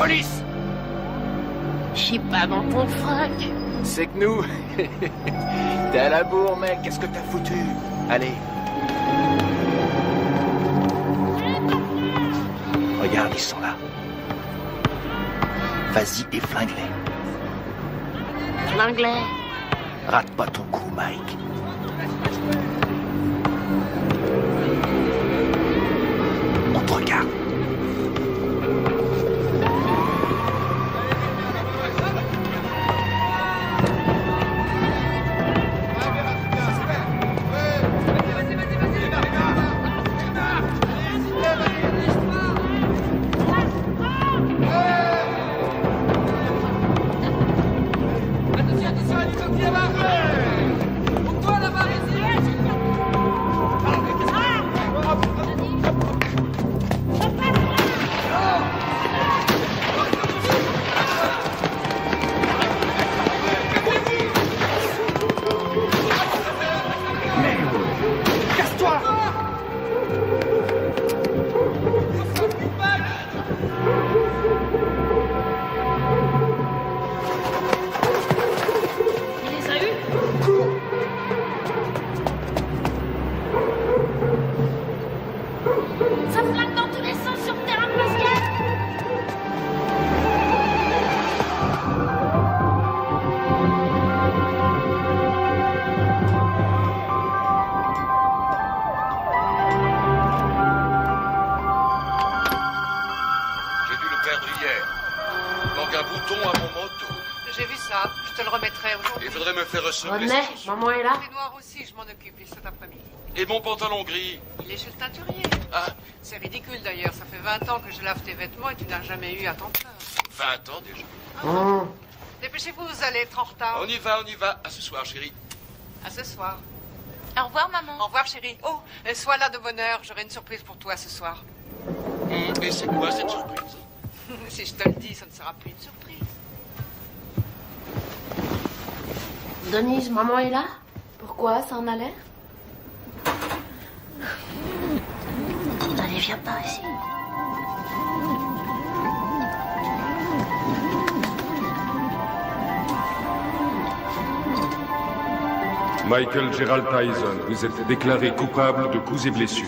police! Chie pas dans ton frac. C'est que nous... T'es à la bourre, mec, qu'est-ce que t'as foutu? Allez. Regarde, ils sont là. Vas-y et flingue-les. L'anglais. Rate pas ton coup, Mike. On te regarde. Ça flingue dans tous les sens sur le terrain de basket. J'ai dû le perdre hier. Il manque un bouton à mon moto. J'ai vu ça. Je te le remettrai aujourd'hui. Il faudrait me faire ressembler. René, maman est là. Les noirs aussi, je m'en occupe cet après-midi. Et mon pantalon gris. Il est chez le teinturier. Ah, C'est ridicule d'ailleurs. Ça fait 20 ans que je lave tes vêtements et tu n'as jamais eu à t'en plaindre. 20 ans déjà. Dépêchez-vous, vous allez être en retard. On y va, on y va. À ce soir, chérie. À ce soir. Au revoir, maman. Au revoir, chérie. Oh, sois là de bonne heure. J'aurai une surprise pour toi ce soir. Et c'est quoi cette surprise? Si je te le dis, ça ne sera plus une surprise. Denise, maman est là? Pourquoi? Ça en a l'air? Allez, viens par ici. Michael Gerald Tyson, vous êtes déclaré coupable de coups et blessures.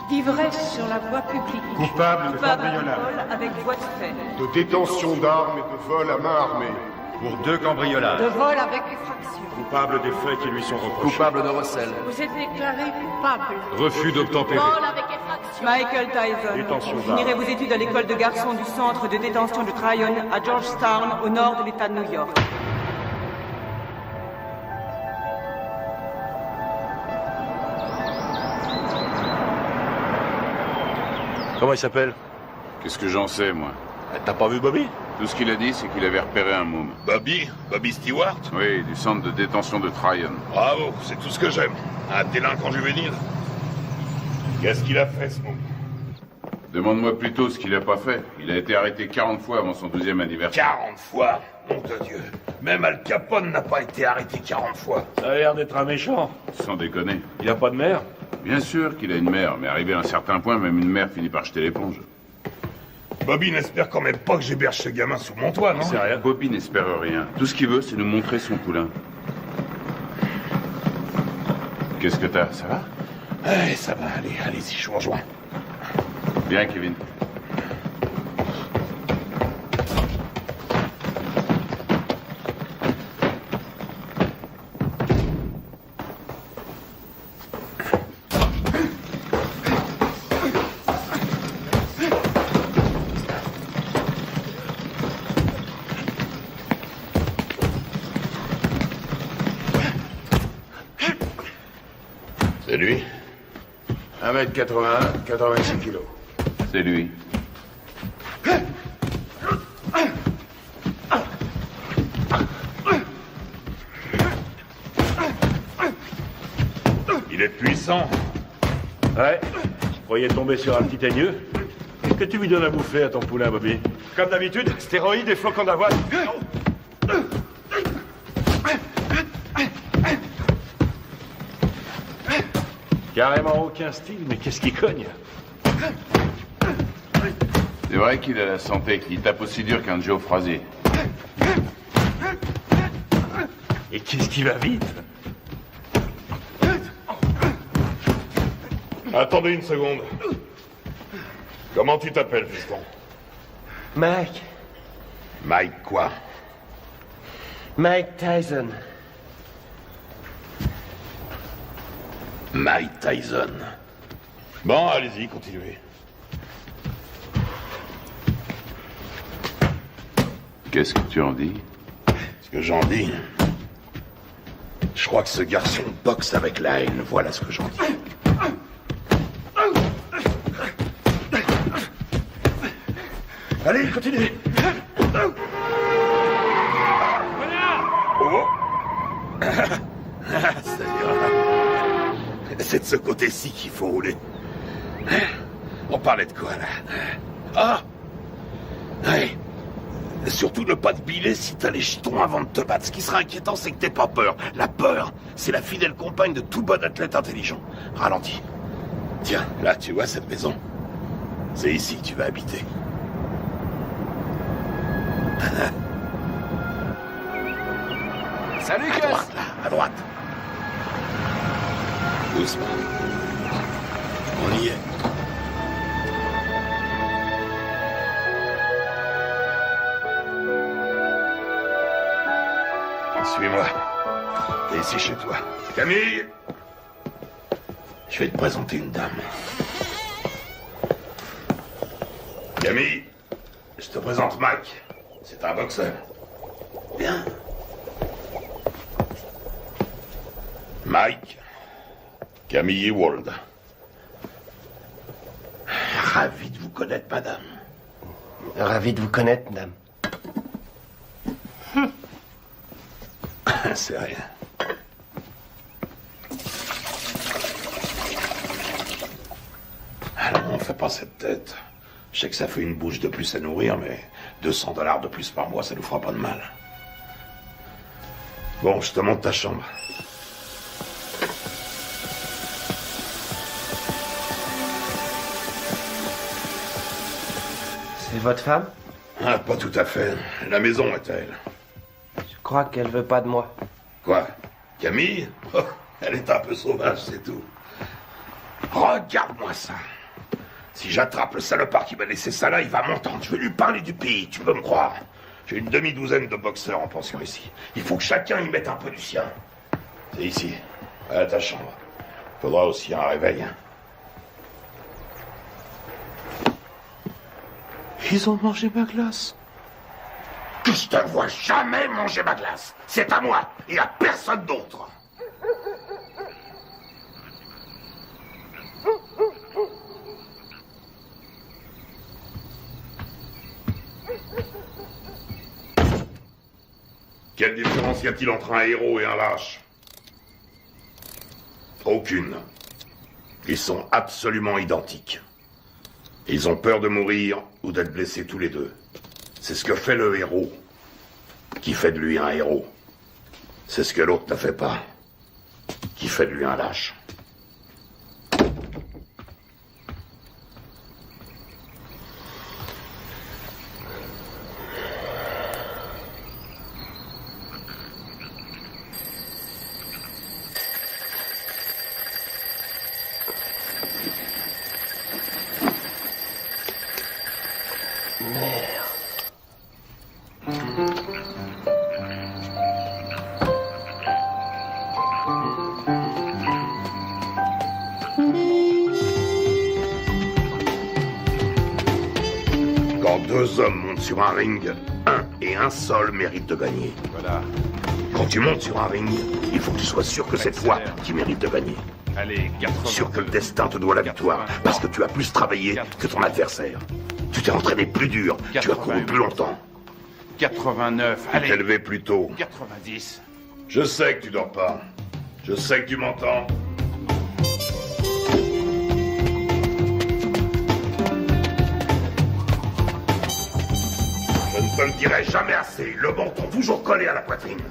D'ivresse sur la voie publique. Coupable de Coupable de cambriolage, vol avec voie de fait. de détention d'armes et de vol à main armée. Pour 2 cambriolages. De vol avec effraction. Coupable des faits qui lui sont reprochés. Coupable de recel. Vous êtes déclaré coupable. Refus d'obtempérer. Vol avec effraction. Michael Tyson. Détention Vous finirez d'armes. vos études à l'école de garçons du centre de détention de Tryon à Georgetown, au nord de l'État de New York. Comment il s'appelle? Qu'est-ce que j'en sais, moi? T'as pas vu Bobby? Tout ce qu'il a dit, c'est qu'il avait repéré un môme. Bobby? Bobby Stewart? Oui, du centre de détention de Tryon. Bravo, c'est tout ce que j'aime. Un délinquant juvénile. Qu'est-ce qu'il a fait, ce môme? Demande-moi plutôt ce qu'il a pas fait. Il a été arrêté 40 fois avant son 12e anniversaire. 40 fois? Nom de Dieu. Même Al Capone n'a pas été arrêté 40 fois. Ça a l'air d'être un méchant. Sans déconner. Il a pas de mère? Bien sûr qu'il a une mère, mais arrivé à un certain point, même une mère finit par jeter l'éponge. Bobby n'espère quand même pas que j'héberge ce gamin sous mon toit, non? C'est rien. Bobby n'espère rien. Tout ce qu'il veut, c'est nous montrer son poulain. Qu'est-ce que t'as? Ça va? Ouais, ça va, allez-y, je vous rejoins. Bien, Kevin. C'est lui? 1m81, 86 kilos. C'est lui. Il est puissant. Ouais, je croyais tomber sur un petit aigneux. Qu'est-ce que tu lui donnes à bouffer à ton poulain, Bobby? Comme d'habitude, stéroïdes et flocons d'avoine. Carrément aucun style, mais qu'est-ce qui cogne? C'est vrai qu'il a la santé. Il tape aussi dur qu'un Joe Frazier. Et qu'est-ce qui va vite? Attendez une seconde. Comment tu t'appelles, fiston? Mike. Mike quoi? Mike Tyson. Mike Tyson. Bon, allez-y, continuez. Qu'est-ce que tu en dis? Ce que j'en dis... Je crois que ce garçon boxe avec la haine, voilà ce que j'en dis. Allez, continue. Oh. C'est de ce côté-ci qu'il faut rouler. On parlait de quoi, là? Ah! Ouais. Surtout ne pas te biler si t'as les jetons avant de te battre. Ce qui sera inquiétant, c'est que t'aies pas peur. La peur, c'est la fidèle compagne de tout bon athlète intelligent. Ralentis. Tiens, là, tu vois cette maison? C'est ici que tu vas habiter. Salut, à Gus! droite, là, à droite. Doucement. On y est. Suis-moi. T'es ici chez toi. Camille! Je vais te présenter une dame. Camille, je te présente Mike. C'est un boxeur. Bien. Mike, Camille Ewald. Ravi de vous connaître, madame. Ravi de vous connaître, madame. C'est rien. Alors, on fait pas cette tête. Je sais que ça fait une bouche de plus à nourrir, mais $200 de plus par mois, ça nous fera pas de mal. Bon, je te montre ta chambre. C'est votre femme? Ah, pas tout à fait. La maison est à elle. Je crois qu'elle veut pas de moi. Quoi? Camille? Oh, elle est un peu sauvage, c'est tout. Regarde-moi ça. Si j'attrape le salopard qui m'a laissé ça là, il va m'entendre. Je vais lui parler du pays, tu peux me croire. J'ai une demi-douzaine de boxeurs en pension ici. Il faut que chacun y mette un peu du sien. C'est ici, à ta chambre. Faudra aussi un réveil. Hein. Ils ont mangé ma glace. Que je te vois jamais manger ma glace. C'est à moi et à personne d'autre. Quelle différence y a-t-il entre un héros et un lâche? Aucune. Ils sont absolument identiques. Ils ont peur de mourir ou d'être blessés tous les deux. C'est ce que fait le héros qui fait de lui un héros. C'est ce que l'autre ne fait pas, qui fait de lui un lâche. Quand deux hommes montent sur un ring, un et un seul mérite de gagner. Voilà. Quand tu montes sur un ring, il faut que tu sois sûr que cette fois, tu mérites de gagner. Allez, 80. Sûr que le destin te doit la victoire, parce que tu as plus travaillé que ton adversaire. Tu t'es entraîné plus dur, tu as couru plus longtemps. 89, Tu allez. t'es levé plus tôt. 90. Je sais que tu dors pas. Je sais que tu m'entends. Je ne te le dirai jamais assez. Le menton toujours collé à la poitrine.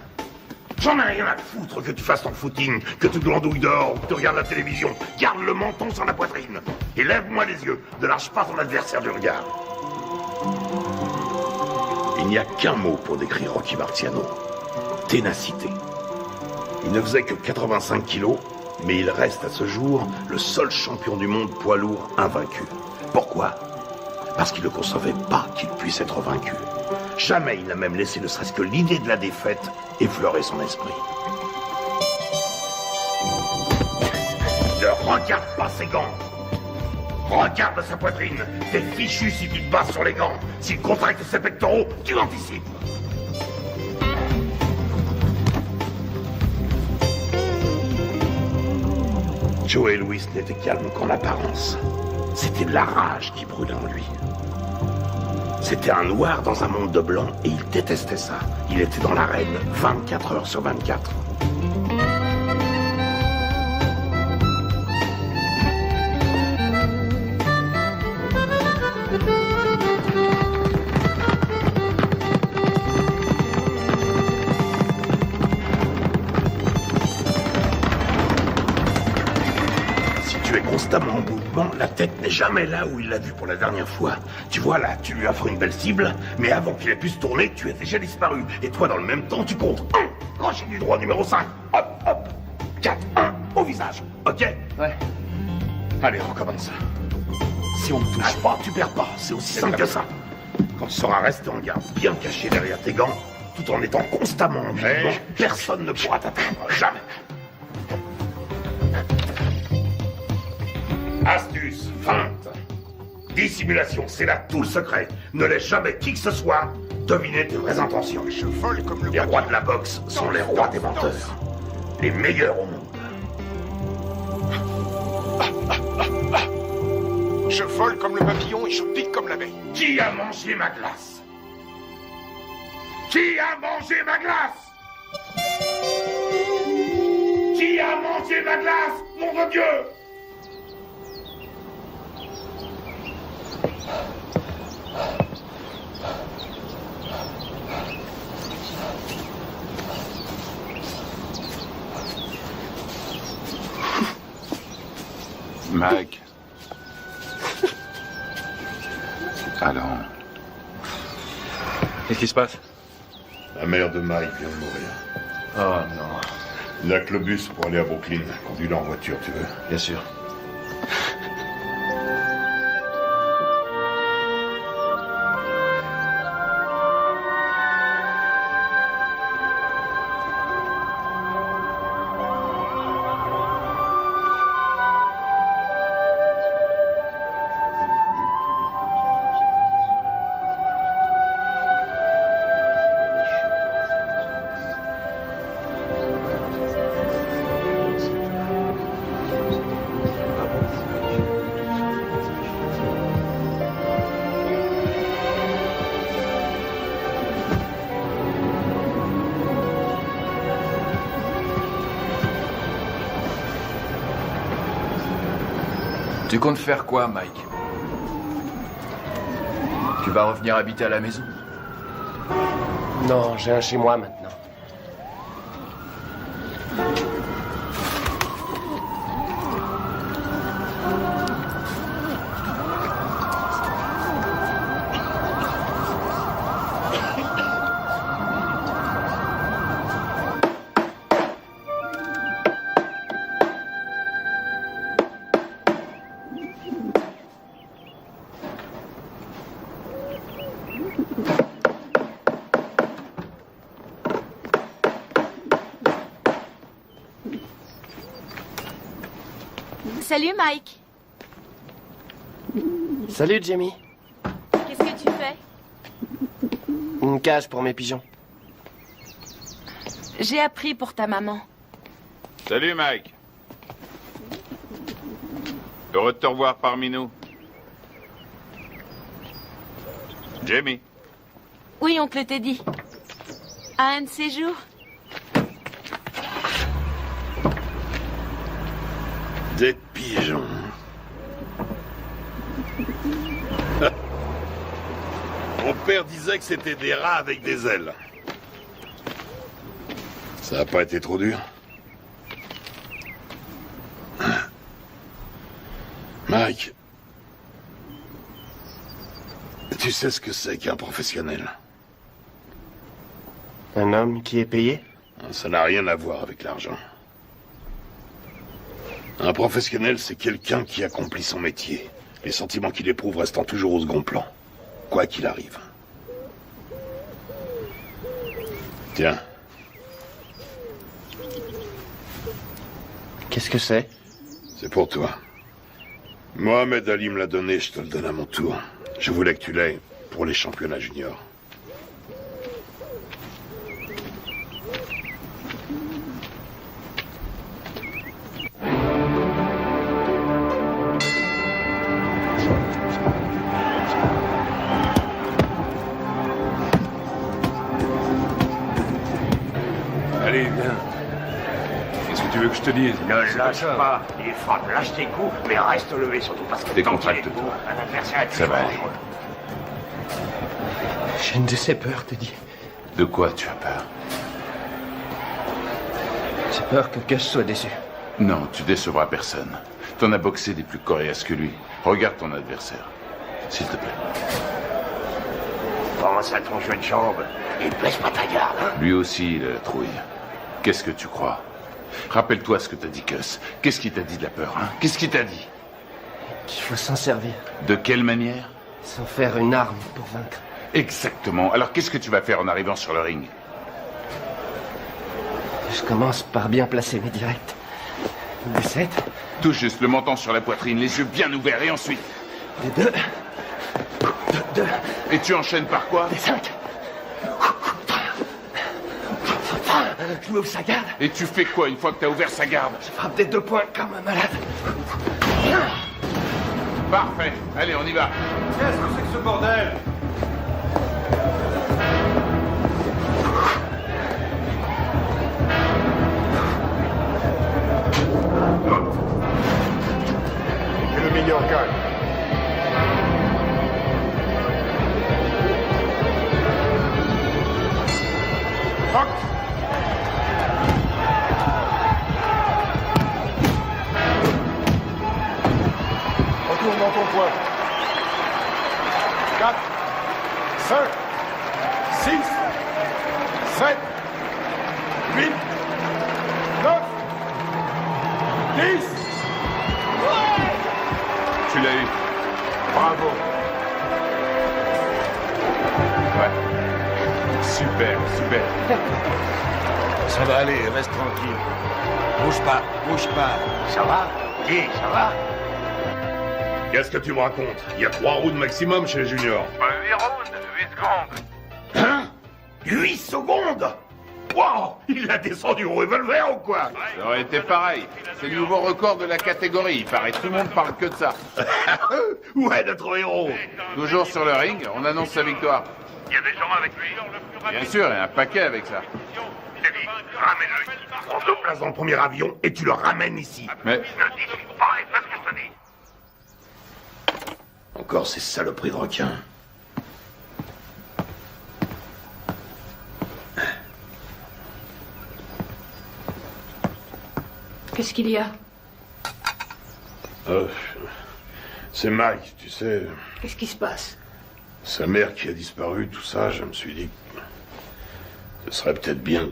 J'en ai rien à foutre que tu fasses ton footing, que tu glandouilles dehors ou que tu regardes la télévision. Garde le menton sur la poitrine. Et lève-moi les yeux. Ne lâche pas ton adversaire du regard. Il n'y a qu'un mot pour décrire Rocky Marciano. Ténacité. Il ne faisait que 85 kilos, mais il reste à ce jour le seul champion du monde poids lourd invaincu. Pourquoi? Parce qu'il ne concevait pas qu'il puisse être vaincu. Jamais il n'a même laissé ne serait-ce que l'idée de la défaite effleurer son esprit. Ne regarde pas ses gants. Regarde sa poitrine. T'es fichu si tu te bases sur les gants. S'il contracte ses pectoraux, tu anticipes. Joey Louis n'était calme qu'en apparence. C'était de la rage qui brûlait en lui. C'était un noir dans un monde de blanc et il détestait ça. Il était dans l'arène 24 heures sur 24. Constamment en mouvement, la tête n'est jamais là où il l'a vue pour la dernière fois. Tu vois là, tu lui offres une belle cible, mais avant qu'il ait pu se tourner, tu es déjà disparu. Et toi, dans le même temps, tu comptes 1, crochet du droit numéro 5, hop, hop, 4, 1, au visage, ok? Ouais. Allez, on recommence. Si on ne touche pas, tu perds pas, c'est aussi simple que ça. Quand tu sauras rester en garde, bien caché derrière tes gants, tout en étant constamment en mouvement, personne ne pourra t'atteindre, jamais. Astuce, feinte, dissimulation, c'est là tout le secret. Ne laisse jamais qui que ce soit deviner tes vraies intentions. Je vole comme le Les rois de la boxe sont les rois des menteurs. Les meilleurs au monde. Je vole comme le papillon et je pique comme l'abeille. Qui a mangé ma glace? Qui a mangé ma glace? Qui a mangé ma glace? Nom de Dieu! Mike. Allons. Qu'est-ce qui se passe? La mère de Mike vient de mourir. Oh non. Il n'y a que le bus pour aller à Brooklyn. Conduis-le en voiture, tu veux? Bien sûr. Tu comptes faire quoi, Mike? Tu vas revenir habiter à la maison? Non, j'ai un chez moi maintenant. Salut Mike. Salut Jamie. Qu'est-ce que tu fais? Une cage pour mes pigeons. J'ai appris pour ta maman. Salut, Mike. Heureux de te revoir parmi nous. Jamie. Oui, oncle Teddy. À un de ces jours. Des pigeons. Mon père disait que c'était des rats avec des ailes. Ça n'a pas été trop dur? Mike, tu sais ce que c'est qu'un professionnel? Un homme qui est payé? Ça n'a rien à voir avec l'argent. Un professionnel, c'est quelqu'un qui accomplit son métier. Les sentiments qu'il éprouve restant toujours au second plan. Quoi qu'il arrive. Tiens. Qu'est-ce que c'est? C'est pour toi. Mohamed Ali me l'a donné, je te le donne à mon tour. Je voulais que tu l'aies pour les championnats juniors. Allez, viens. Qu'est-ce que tu veux que je te dise? Ne lâche pas. Il frappe, lâche tes coups, mais reste levé surtout parce que Décontracte-toi. un adversaire est Ça va aller. J'ai une de ces peurs, te dis. De quoi tu as peur? J'ai peur que Gus soit déçu. Non, tu décevras personne. T'en as boxé des plus coriaces que lui. Regarde ton adversaire. S'il te plaît. Pense à ton jeu de jambes et baisse pas ta garde. Hein? Lui aussi, il a la trouille. Qu'est-ce que tu crois? Rappelle-toi ce que t'as dit, Gus. Qu'est-ce qu'il t'a dit de la peur, hein? Qu'est-ce qu'il t'a dit? Qu'il faut s'en servir. De quelle manière? S'en faire une arme pour vaincre. Exactement. Alors qu'est-ce que tu vas faire en arrivant sur le ring? Je commence par bien placer mes directs. Des 7. Tout juste le menton sur la poitrine, les yeux bien ouverts, et ensuite? Des 2. Et tu enchaînes par quoi? Des 5. Je m'ouvre sa garde. Et tu fais quoi une fois que t'as ouvert sa garde? Je frappe des 2 points comme un malade. Parfait. Allez, on y va. Qu'est-ce que c'est que ce bordel? Que le meilleur gagne. Rock. Retourne dans ton coin. 4, 5, 6, 7, 8, 9, 10. Tu l'as eu. Bravo. Ouais. Super, super. Ça va aller, reste tranquille. Bouge pas, bouge pas. Ça va? Dis, ça va? Qu'est-ce que tu me racontes? Il y a 3 rounds maximum chez les juniors. 8 rounds, 8 secondes. Hein? 8 secondes? Wow! Il l'a descendu au revolver ou quoi? Ça aurait été pareil. C'est le nouveau record de la catégorie. Il paraît tout le monde parle que de ça. Ouais, notre héros. Toujours sur le ring, on annonce sa victoire. Il y a des gens avec lui. Bien sûr, il y a un paquet avec ça. Teddy, ramène-le. Prends 2 places dans le premier avion et tu le ramènes ici. Mais Ne discute pas et fais ce que je te dis. Encore ces saloperies de requins. Qu'est-ce qu'il y a? C'est Mike, tu sais. Qu'est-ce qui se passe? Sa mère qui a disparu, tout ça, je me suis dit que ce serait peut-être bien.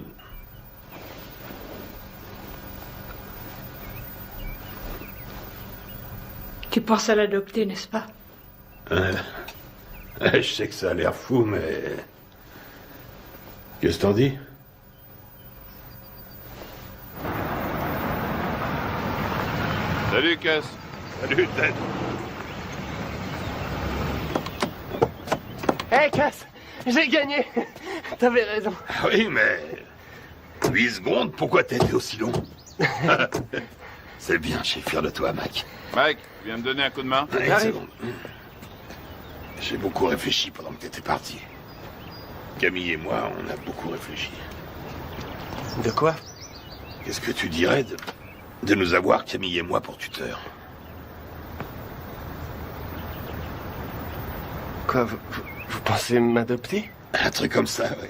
Tu penses à l'adopter, n'est-ce pas? Je sais que ça a l'air fou, mais... Qu'est-ce que t'en dis? salut, Cass. Salut, Ted. Hé, Cass! J'ai gagné! T'avais raison. Ah oui, mais... 8 secondes, pourquoi t'as été aussi long? C'est bien, je suis fier de toi, Mike. Mike, tu viens me donner un coup de main? Une seconde. J'ai beaucoup réfléchi pendant que t'étais parti. Camille et moi, on a beaucoup réfléchi. De quoi? Qu'est-ce que tu dirais de nous avoir, Camille et moi, pour tuteurs? Quoi, vous pensez m'adopter? Un truc comme ça, oui.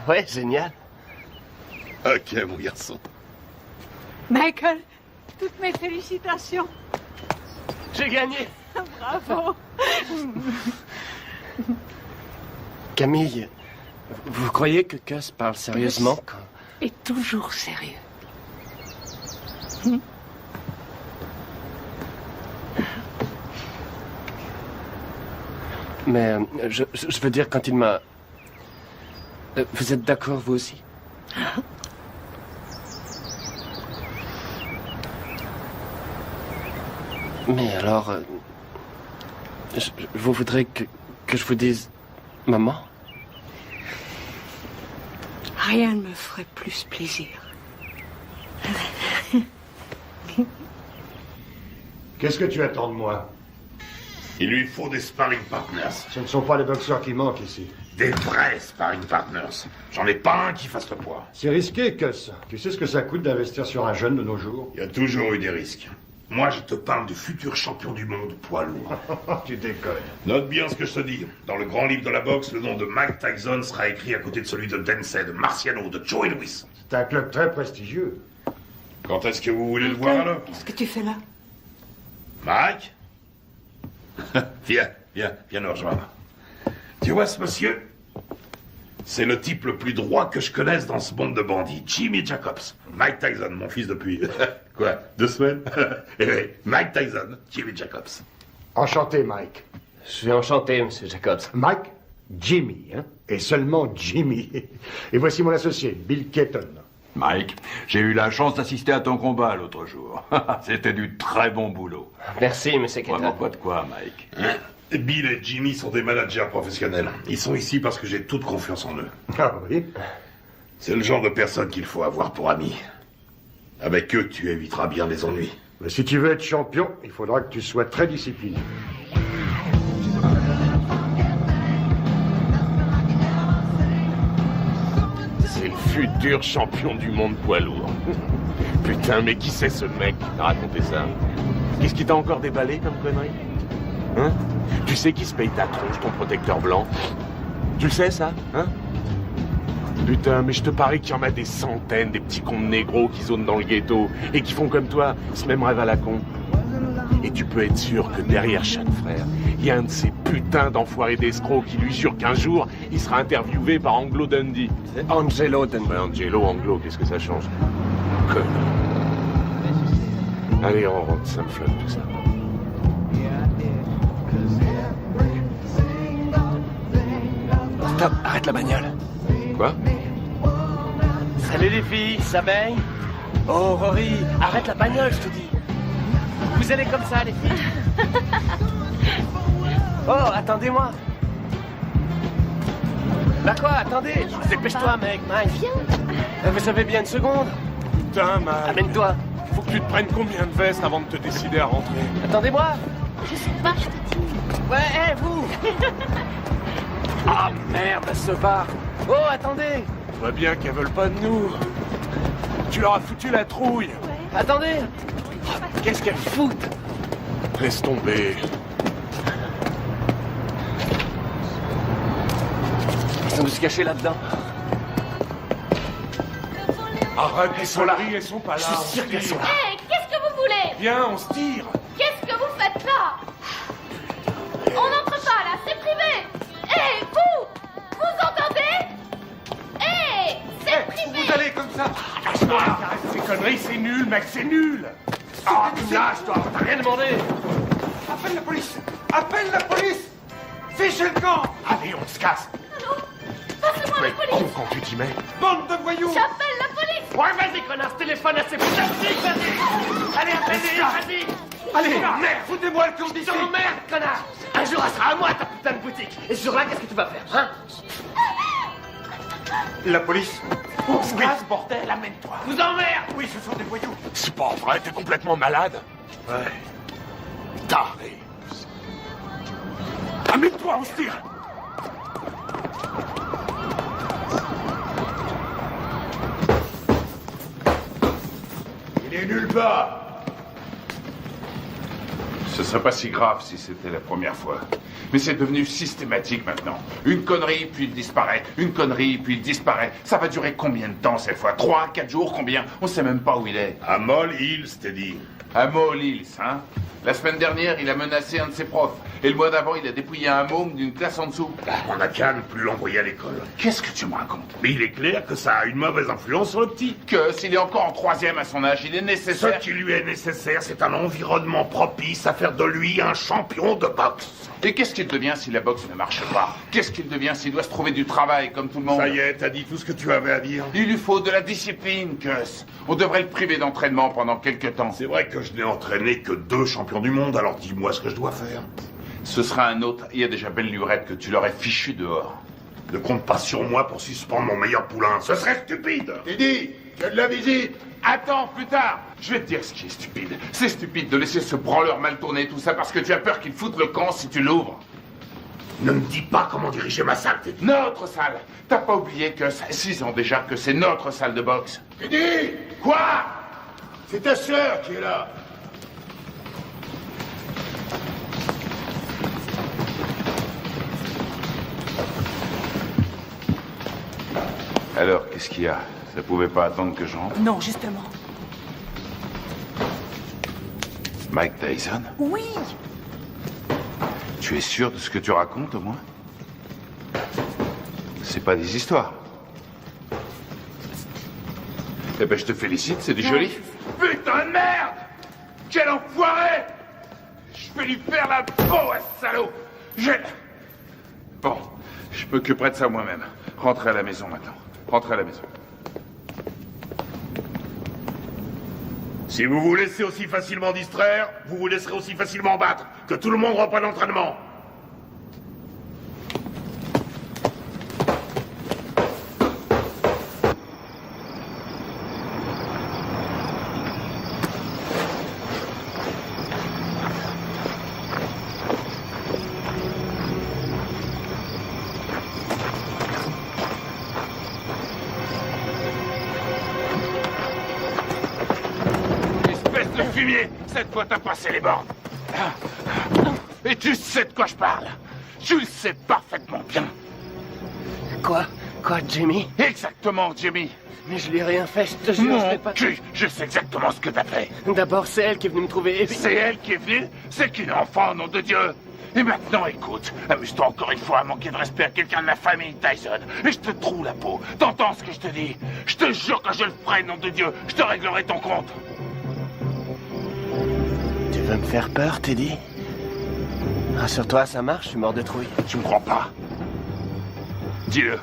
Ouais, génial. Ok, mon garçon. Michael, toutes mes félicitations. J'ai gagné. Bravo. Camille, vous croyez que Gus parle sérieusement quand... Et toujours sérieux. Mais je veux dire, quand il m'a... Vous êtes d'accord, vous aussi? Mais alors... vous voudrez que je vous dise... Maman? Rien ne me ferait plus plaisir. Qu'est-ce que tu attends de moi? Il lui faut des sparring partners. Ce ne sont pas les boxeurs qui manquent ici. Des vrais sparring partners. J'en ai pas un qui fasse le poids. C'est risqué, Gus. Tu sais ce que ça coûte d'investir sur un jeune de nos jours? Il y a toujours eu des risques. Moi, je te parle du futur champion du monde poids lourd. Tu déconnes. Note bien ce que je te dis. Dans le grand livre de la boxe, le nom de Mike Tyson sera écrit à côté de celui de Dempsey, de Marciano, de Joey Louis. C'est un club très prestigieux. Quand est-ce que vous voulez le voir, alors? Qu'est-ce que tu fais là? Mike? Viens nous rejoindre. Tu vois ce monsieur? C'est le type le plus droit que je connaisse dans ce monde de bandits. Jimmy Jacobs. Mike Tyson, mon fils depuis... quoi, 2 semaines? Eh oui, Mike Tyson, Jimmy Jacobs. Enchanté, Mike. Je suis enchanté, Monsieur Jacobs. Mike, Jimmy, hein? Et seulement Jimmy. Et voici mon associé, Bill Keaton. Mike, j'ai eu la chance d'assister à ton combat l'autre jour. C'était du très bon boulot. Merci, Monsieur Keaton. Vraiment pas de quoi, Mike. Hein? Bill et Jimmy sont des managers professionnels. Ils sont ici parce que j'ai toute confiance en eux. Ah oui? C'est le genre de personne qu'il faut avoir pour amis. Avec eux, tu éviteras bien les ennuis. Mais si tu veux être champion, il faudra que tu sois très discipliné. C'est le futur champion du monde poids lourd. Putain, mais qui c'est ce mec qui t'a raconté ça? Qu'est-ce qui t'a encore déballé comme connerie? Hein? Tu sais qui se paye ta tronche, ton protecteur blanc? Tu le sais, ça? Hein? Putain, mais je te parie qu'il y en a des centaines, des petits cons de négros qui zonent dans le ghetto et qui font comme toi, ce même rêve à la con. Et tu peux être sûr que derrière chaque frère, il y a un de ces putains d'enfoirés d'escrocs qui lui jure qu'un jour, il sera interviewé par Anglo Dundee. C'est Angelo Dundee. Ouais, Angelo, Anglo, qu'est-ce que ça change? Connard. Allez, on rentre, ça me flotte tout ça. Stop, arrête la bagnole. Quoi? Salut les filles, ça baigne? Oh Rory, arrête la bagnole, je te dis. Vous allez comme ça, les filles? Oh, attendez-moi. Bah quoi, attendez. Dépêche-toi, mec, Mike. Viens. Vous avez bien une seconde? Putain, man. Amène-toi. Faut que tu te prennes combien de vestes avant de te décider à rentrer? Attendez-moi. Je sais pas, je te dis. Ouais, hé, vous. Ah merde, ce bar. Oh, attendez. Je vois bien qu'elles veulent pas de nous. Tu leur as foutu la trouille. Ouais. Attendez. Qu'est-ce qu'elles foutent? Laisse tomber. Ils ont dû se cacher là-dedans. Arrête, elles sont là. Elles sont pas là. Je suis sûr qu'elles sont là. Hé, qu'est-ce que vous voulez? Viens, on se tire. Qu'est-ce que vous faites là? On n'entre pas là, c'est privé. Hé, vous entendez? Hé, c'est privé. Vous allez comme ça. Lâche-moi, arrête ces conneries, c'est nul, mec, c'est nul. Ah, tu me lâches, toi. T'as rien demandé. Appelle la police. Appelle la police. Fichez le camp. Allez, on se casse. Allô? Passez-moi la police. Quand tu dis mec. Bande de voyous. J'appelle la police. Ouais, vas-y, connard, téléphone à ces putains de flics, vas-y. Allez, appelle-les, vas-y. Allez, merde, foutez-moi le camp d'ici. Merde, connard. Un jour, elle sera à moi, ta putain de boutique. Et ce jour-là, qu'est-ce que tu vas faire, hein? La police. On se casse, bordel, amène-toi. Vous emmerde. Oui, ce sont des voyous. C'est pas vrai, t'es complètement malade. Ouais. Taré. Amène-toi, on se tire. Il est nulle part. Ce serait pas si grave si c'était la première fois. Mais c'est devenu systématique maintenant. Une connerie, puis il disparaît. Une connerie, puis il disparaît. Ça va durer combien de temps cette fois? 3, 4 jours, combien? On sait même pas où il est. À Moll Hills, t'es dit. À Moll Hills, hein? La semaine dernière, il a menacé un de ses profs. Et le mois d'avant, il a dépouillé un môme d'une classe en dessous. On n'a qu'à ne plus l'envoyer à l'école. Qu'est-ce que tu me racontes? Mais il est clair que ça a une mauvaise influence sur le petit. Que s'il est encore en 3e à son âge, il est nécessaire... Ce qui lui est nécessaire, c'est un environnement propice à faire de lui un champion de boxe. Et qu'est-ce qu'il devient si la boxe ne marche pas? Qu'est-ce qu'il devient s'il doit se trouver du travail comme tout le monde? Ça y est, t'as dit tout ce que tu avais à dire. Il lui faut de la discipline, Gus. On devrait le priver d'entraînement pendant quelques temps. C'est vrai que je n'ai entraîné que 2 champions du monde, alors dis-moi ce que je dois faire. Ce sera un autre. Il y a déjà belle lurette que tu l'aurais fichu dehors. Ne compte pas sur moi pour suspendre mon meilleur poulain. Ce serait stupide. Teddy, tu as de la visite. Attends, plus tard. Je vais te dire ce qui est stupide. C'est stupide de laisser ce branleur mal tourner tout ça parce que tu as peur qu'il foute le camp si tu l'ouvres. Ne me dis pas comment diriger ma salle, Teddy. Notre salle. T'as pas oublié que ça fait 6 ans déjà que c'est notre salle de boxe. Teddy! Quoi? C'est ta sœur qui est là. Alors, qu'est-ce qu'il y a? Ça pouvait pas attendre que je rentre? Non, justement. Mike Tyson? Oui. Tu es sûr de ce que tu racontes, au moins? C'est pas des histoires. Eh ben, je te félicite, c'est du joli. Putain de merde! Quel enfoiré! Je vais lui faire la peau à ce salaud! Bon, je m'occuperai de ça moi-même. Rentrez à la maison maintenant. Rentrez à la maison. Si vous vous laissez aussi facilement distraire, vous vous laisserez aussi facilement battre. Que tout le monde reprenne l'entraînement. Cette fois, t'as passé les bornes. Et tu sais de quoi je parle. Tu le sais parfaitement bien. Quoi, Jimmy? Exactement, Jimmy. Mais je lui ai rien fait, je te jure, Mon je fais pas... cul, je sais exactement ce que t'as fait. D'abord, c'est elle qui est venue me trouver. Et puis... C'est elle qui est venue? C'est qu'une enfant, nom de Dieu. Et maintenant, écoute, amuse-toi encore une fois à manquer de respect à quelqu'un de la famille Tyson. Et je te troue la peau. T'entends ce que je te dis? Je te jure que je le ferai, nom de Dieu. Je te réglerai ton compte. Tu veux me faire peur, Teddy? Rassure-toi, ça marche, je suis mort de trouille. Tu me crois pas? Dis-le.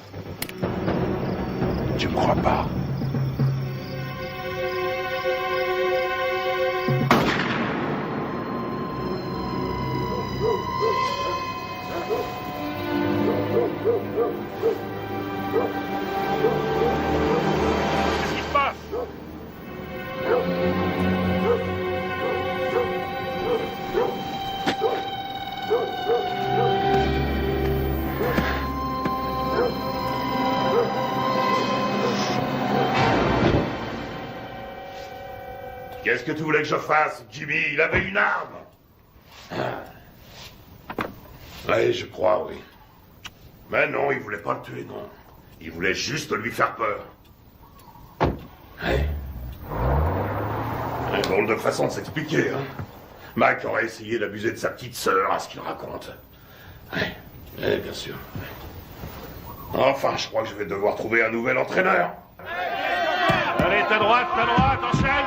Tu me crois pas? Qu'est-ce qui se passe? Qu'est-ce que tu voulais que je fasse, Jimmy? Il avait une arme. Oui, je crois, oui. Mais non, il voulait pas le tuer, non. Il voulait juste lui faire peur. Ouais. Un drôle de façon de s'expliquer, hein. Mac aurait essayé d'abuser de sa petite sœur, à ce qu'il raconte. Oui, bien sûr. Enfin, je crois que je vais devoir trouver un nouvel entraîneur. Allez, ta droite, enchaîne!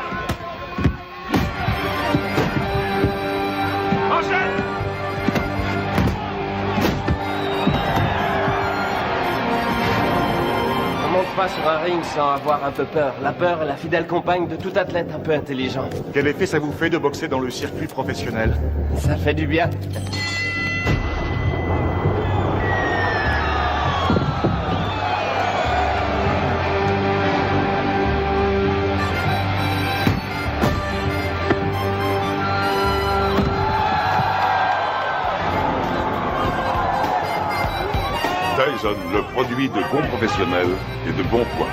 Enchaîne! On monte pas sur un ring sans avoir un peu peur. La peur est la fidèle compagne de tout athlète un peu intelligent. Quel effet ça vous fait de boxer dans le circuit professionnel? Ça fait du bien. Tyson, le produit de bons professionnels et de bons points.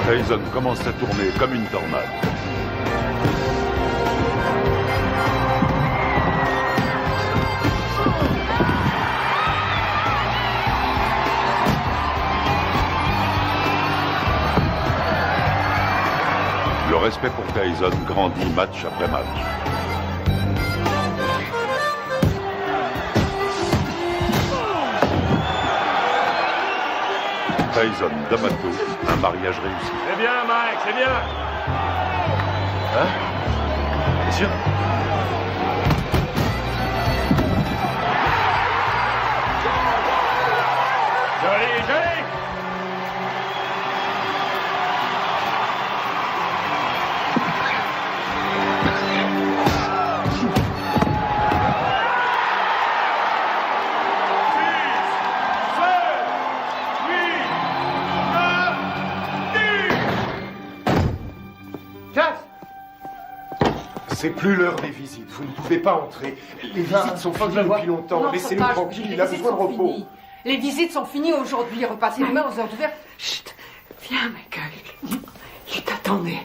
Tyson commence à tourner comme une tornade. respect pour Tyson grandit match après match. Tyson, D'Amato, un mariage réussi. C'est bien, Mike, c'est bien. Hein? Bien sûr. Joli, joli. C'est plus l'heure des visites. Vous ne pouvez pas entrer. Les visites sont finies depuis longtemps. Laissez-nous tranquille. Il a besoin de repos. Les visites sont finies aujourd'hui. Repassez demain aux heures ouvertes. Chut. Viens, Michael. Il t'attendait.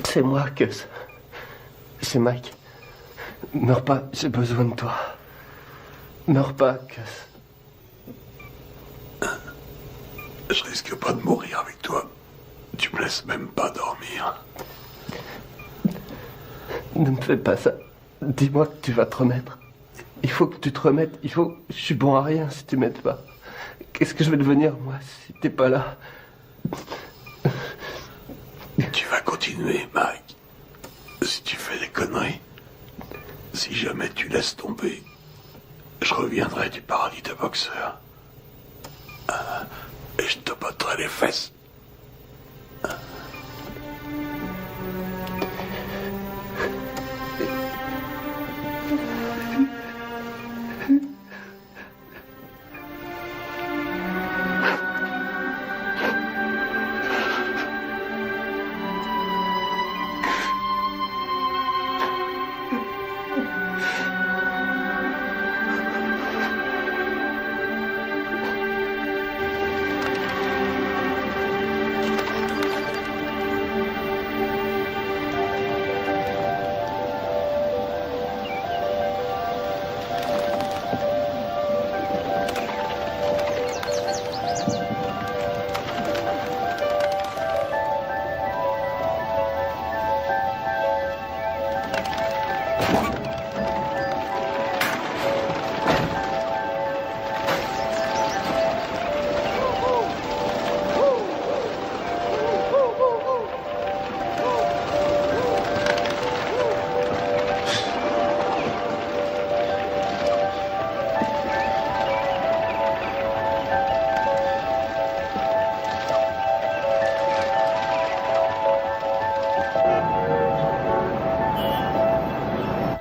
C'est moi, Gus. C'est Mike. Meurs pas, j'ai besoin de toi. Meurs pas, Gus. Je risque pas de mourir avec toi. Tu me laisses même pas dormir. Ne me fais pas ça. Dis-moi que tu vas te remettre. Il faut que tu te remettes. Je suis bon à rien si tu m'aides pas. Qu'est-ce que je vais devenir, moi, si t'es pas là? Tu vas continuer, Mike. Si tu fais des conneries, si jamais tu laisses tomber, je reviendrai du paradis de boxeur. Et je te botterai les fesses.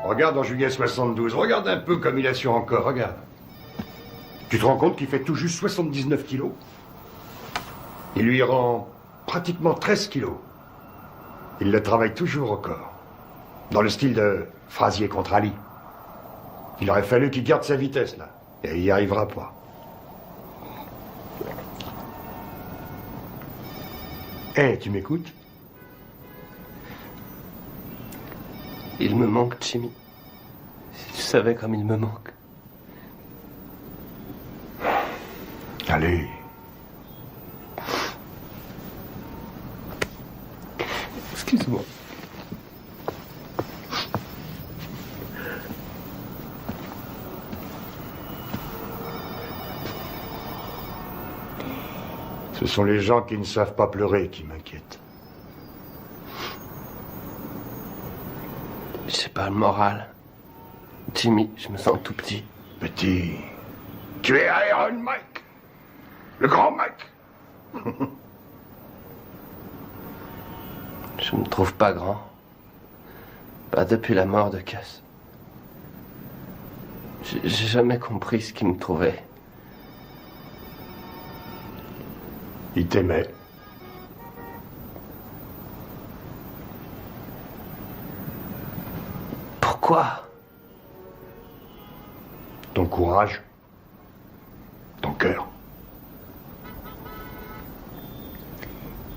Regarde en juillet 72, regarde un peu comme il assure encore, regarde. Tu te rends compte qu'il fait tout juste 79 kilos? Il lui rend pratiquement 13 kilos. Il le travaille toujours au corps. Dans le style de Frazier contre Ali. Il aurait fallu qu'il garde sa vitesse, là. Et il n'y arrivera pas. Hé, tu m'écoutes? Il me manque, Jimmy. Si tu savais comme il me manque. Allez. Excuse-moi. Ce sont les gens qui ne savent pas pleurer qui m'inquiètent. J'ai pas le moral. Jimmy, je me sens tout petit. Petit. Tu es Iron Mike. Le grand Mike. Je me trouve pas grand. Pas depuis la mort de Cass. J'ai jamais compris ce qui me trouvait. Il t'aimait. Pourquoi? Ton courage. Ton cœur.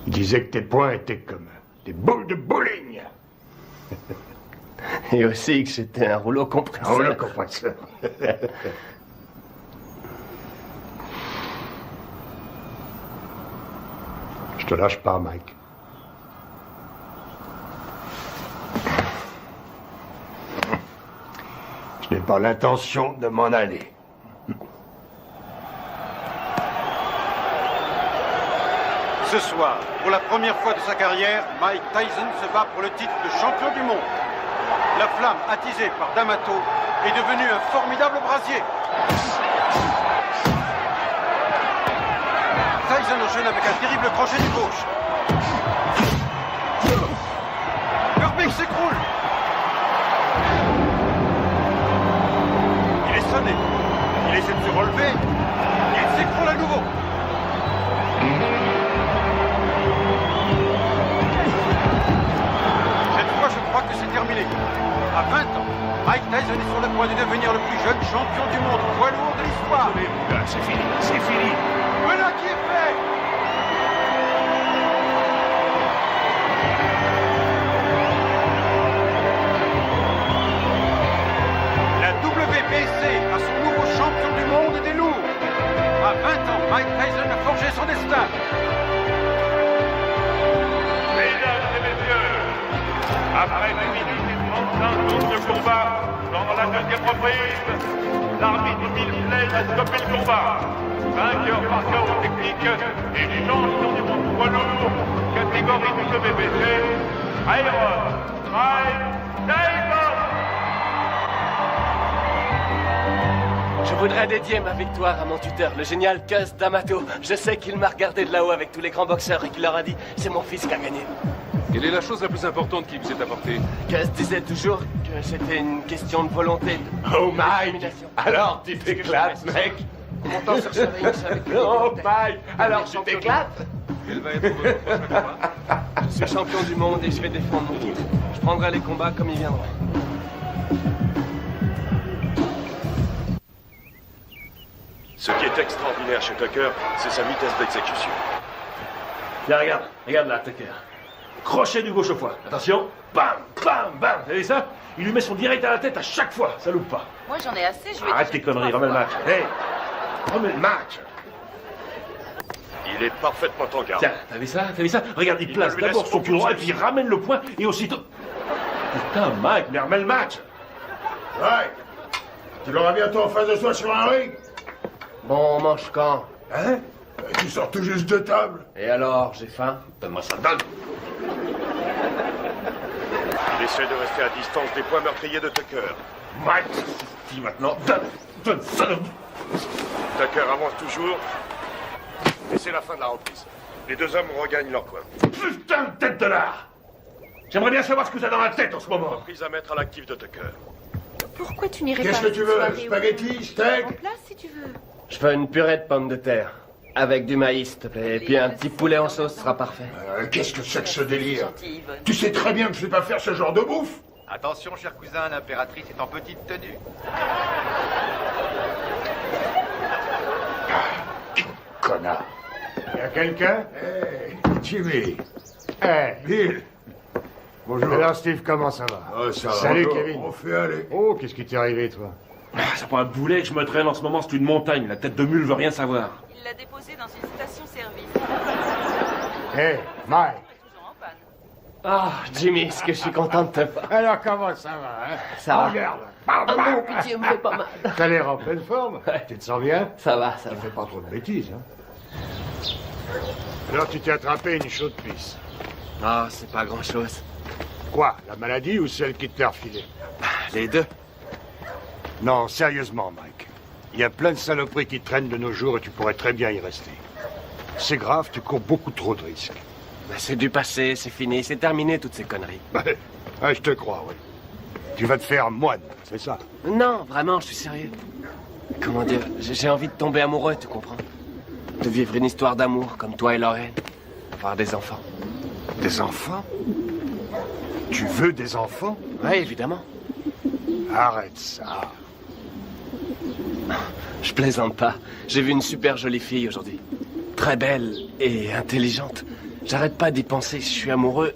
Il disait que tes poings étaient comme des boules de bowling. Et aussi que j'étais un rouleau compresseur. Un rouleau compresseur. Je te lâche pas, Mike. Je n'ai pas l'intention de m'en aller. Ce soir, pour la première fois de sa carrière, Mike Tyson se bat pour le titre de champion du monde. La flamme attisée par D'Amato est devenue un formidable brasier. Tyson enchaîne avec un terrible crochet du gauche. Herbig s'écroule. Il est sonné. Il essaie de se relever. Il s'écroule à nouveau. Cette fois, je crois que c'est terminé. À 20 ans, Mike Tyson est sur le point de devenir le plus jeune champion du monde poids lourd de l'histoire. C'est fini, c'est fini. Voilà qui est fait. La WBC a son nouveau champion du monde des lourds. À 20 ans, Mike Tyson a forgé son destin. Mesdames et messieurs, après 2 minutes et 35 secondes de combat, dans la deuxième reprise, l'arbitre Bill Flay a stoppé le combat. Vainqueur par chaos technique et champion du monde poids lourd, catégorie du WBC, Iron Mike Tyson. Je voudrais dédier ma victoire à mon tuteur, le génial Cus D'Amato. Je sais qu'il m'a regardé de là-haut avec tous les grands boxeurs et qu'il leur a dit « C'est mon fils qui a gagné ». Quelle est la chose la plus importante qui vous est apportée? Cus disait toujours que c'était une question de volonté. Oh Mike, alors tu t'éclates, mec. Comment t'en chercherais une avec Oh Mike, alors tu t'éclates. Quel va être votre prochain combat? Je suis champion du monde et je vais défendre mon titre. Je prendrai les combats comme ils viendront. Ce qui est extraordinaire chez Tucker, c'est sa vitesse d'exécution. Tiens, regarde là, Tucker. Crochet du gauche au foie. Attention, bam, bam, bam. Vous avez ça? Il lui met son direct à la tête à chaque fois, ça loupe pas. Moi j'en ai assez, je vais... Arrête tes conneries, remets le match. Hey, remets le match. Il est parfaitement en garde. Tiens, t'as vu ça? T'as vu ça? Regarde, il place d'abord son pied droit et puis il ramène le poing et aussitôt... Putain, Mike, mais remets le match. Ouais. Tu l'auras bientôt en face de soi sur un ring. Bon, on mange quand? Hein? Tu sors tout juste de table. Et alors, j'ai faim? Donne-moi ça, donne. Il essaie de rester à distance des points meurtriers de Tucker. Mike, dis maintenant, donne ça. Tucker avance toujours. Et c'est la fin de la reprise. Les deux hommes regagnent leur coin. Putain de tête de l'art. J'aimerais bien savoir ce que t'as dans la tête en ce moment. Reprise à mettre à l'actif de Tucker. Pourquoi tu n'irais pas... Qu'est-ce que tu veux? Spaghetti, steak? En place si tu veux. Je fais une purée de pommes de terre. Avec du maïs, s'il te plaît. Et puis un petit poulet en sauce sera parfait. Qu'est-ce que c'est que ce délire? Tu sais très bien que je sais pas faire ce genre de bouffe. Attention, cher cousin, l'impératrice est en petite tenue. Connard. Y'a quelqu'un? Hey, Jimmy. Hey, Bill. Bonjour. Alors, Steve, comment ça va? Ça va. Salut, Kevin. On fait aller. Oh, qu'est-ce qui t'est arrivé, toi? C'est pas un boulet que je me traîne en ce moment, c'est une montagne. La tête de mule veut rien savoir. Il l'a déposé dans une station-service. Hey, Mike. Ah, Jimmy, est-ce que je suis content de te voir. Alors, comment ça va, hein? Ça va. Regarde. Ah bon, pitié, me fais pas mal. T'as l'air en pleine forme. Tu te sens bien? Ça va, ça va. Tu fais pas trop de bêtises, hein? Alors, tu t'es attrapé une chaude pisse. Ah, c'est pas grand-chose. Quoi? La maladie ou celle qui te l'a refilée? Les deux. Non, sérieusement, Mike. Il y a plein de saloperies qui traînent de nos jours et tu pourrais très bien y rester. C'est grave, tu cours beaucoup trop de risques. Mais c'est du passé, c'est fini, c'est terminé toutes ces conneries. Ah, je te crois, oui. Tu vas te faire moine, c'est ça? Non, vraiment, je suis sérieux. Comment dire, j'ai envie de tomber amoureux, tu comprends? De vivre une histoire d'amour comme toi et Lorraine. Avoir des enfants. Des enfants? Tu veux des enfants? Oui, évidemment. Arrête ça. Je plaisante pas. J'ai vu une super jolie fille aujourd'hui. Très belle et intelligente. J'arrête pas d'y penser, je suis amoureux.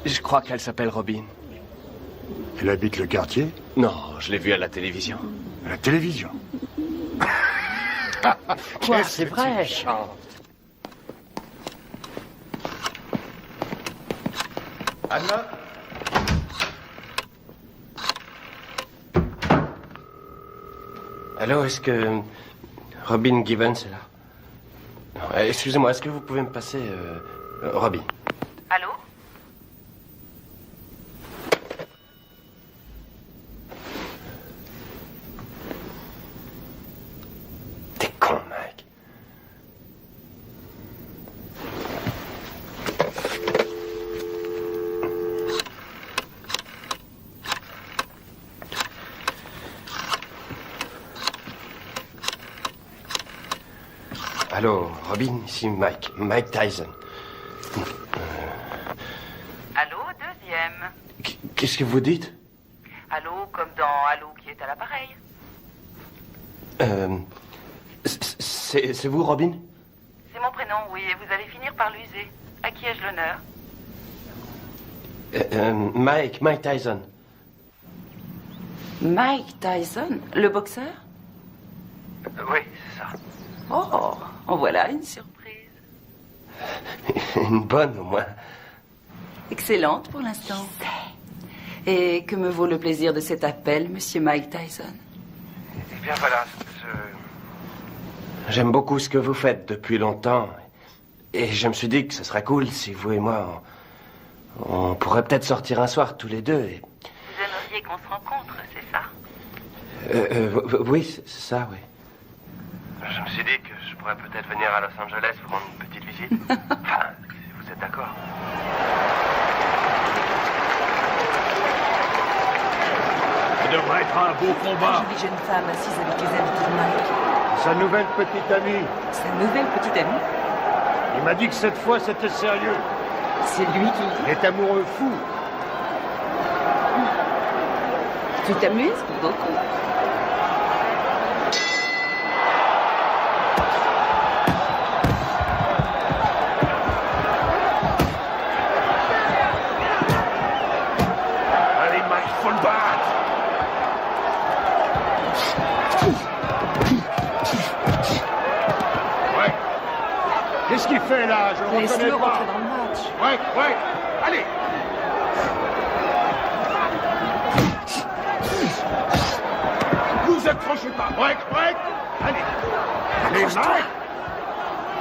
Je crois qu'elle s'appelle Robin. Elle habite le quartier? Non, je l'ai vue à la télévision. À la télévision? Quoi, c'est vrai? Anna? Allô, est-ce que Robin Givens est là? Excusez-moi, est-ce que vous pouvez me passer Robin? Allô? T'es con, Mike. Allô, Robin, ici Mike Tyson. Allô, deuxième. Qu'est-ce que vous dites? Allô, comme dans Allô qui est à l'appareil. C'est vous, Robin? C'est mon prénom, oui, et vous allez finir par l'user. À qui ai-je l'honneur? Mike Tyson. Mike Tyson, le boxeur? Oui, c'est ça. Oh, en voilà une surprise. Une bonne, au moins. Excellente pour l'instant. Et que me vaut le plaisir de cet appel, monsieur Mike Tyson? Eh bien, voilà, J'aime beaucoup ce que vous faites depuis longtemps. Et je me suis dit que ce serait cool si vous et moi, on pourrait peut-être sortir un soir tous les deux. Et... Vous aimeriez qu'on se rencontre, c'est ça? Oui, c'est ça, oui. Je me suis dit que je pourrais peut-être venir à Los Angeles vous rendre une petite visite. Enfin, si vous êtes d'accord. Ça devrait être un beau combat. Une jolie jeune femme assise avec les habits de Mike. Sa nouvelle petite amie. Sa nouvelle petite amie? Il m'a dit que cette fois c'était sérieux. C'est lui qui... Il est amoureux fou. Tu t'amuses beaucoup. Allez, Mike, faut le battre. Ouais. Qu'est-ce qu'il fait là? Je le Laisse-le reconnais pas. rentrer dans le match. Ouais. Allez. Vous accrochez pas. Ouais. Allez. Allez, Mike.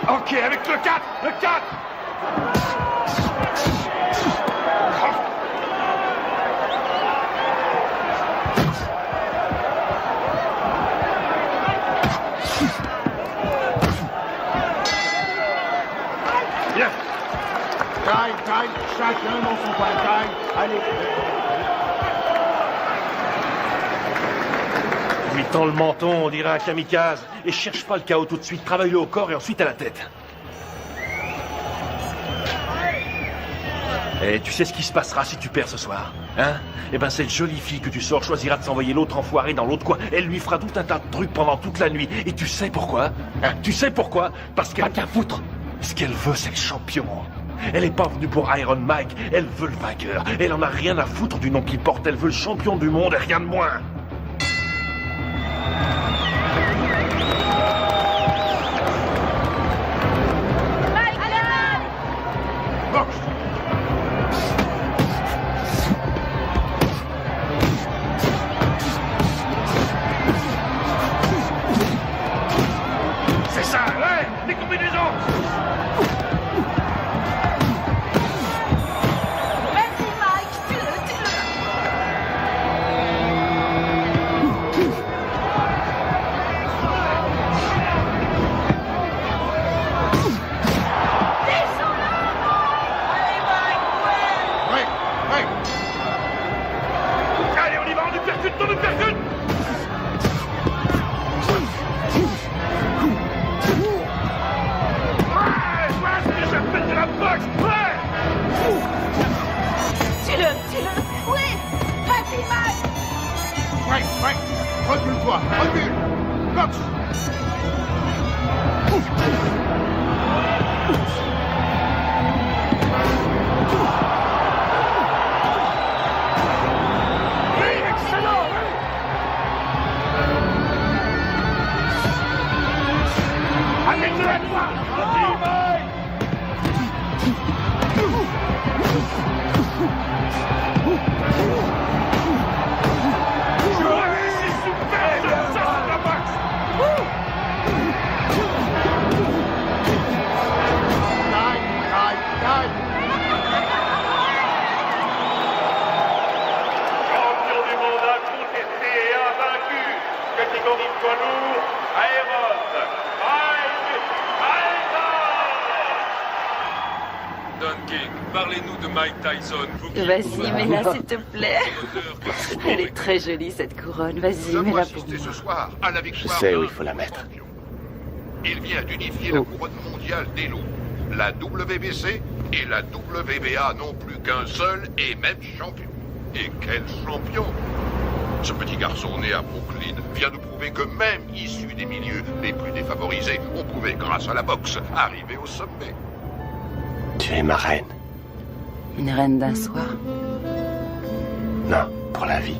Ok, avec le 4. Le 4. Bien. Time. Chacun dans son coin. Time. Allez. Lui tend le menton, on dirait un kamikaze. Et cherche pas le chaos tout de suite. Travaille-le au corps et ensuite à la tête. Et tu sais ce qui se passera si tu perds ce soir, hein? Eh ben, cette jolie fille que tu sors choisira de s'envoyer l'autre enfoiré dans l'autre coin. Elle lui fera tout un tas de trucs pendant toute la nuit. Et tu sais pourquoi? Hein? Tu sais pourquoi? Parce qu'elle... Pas qu'à foutre. Ce qu'elle veut, c'est le champion. Elle est pas venue pour Iron Mike. Elle veut le vainqueur. Elle en a rien à foutre du nom qu'il porte. Elle veut le champion du monde et rien de moins. C'est ça, ouais. Les combinaisons. Vas-y, Mike, tue-le. Ouais. Allez, on y va, on nous percute. Ouais, ce que j'appelle de la boxe. Ouais. Tue-le. Oui. Vas-y, Mike. Ouais. Recule-toi. Boxe. Mike Tyson, vous... Vas-y, mets-la, s'il te plaît. Elle est très jolie, cette couronne. Vas-y, mets-la pour moi. Ce soir à la Je victoire sais d'un où il faut la mettre. Il vient d'unifier la couronne mondiale des loups. La WBC et la WBA n'ont plus qu'un seul et même champion. Et quel champion! Ce petit garçon né à Brooklyn vient de prouver que même issu des milieux les plus défavorisés, on pouvait, grâce à la boxe, arriver au sommet. Tu es ma reine. Une reine d'un soir. Non, pour la vie.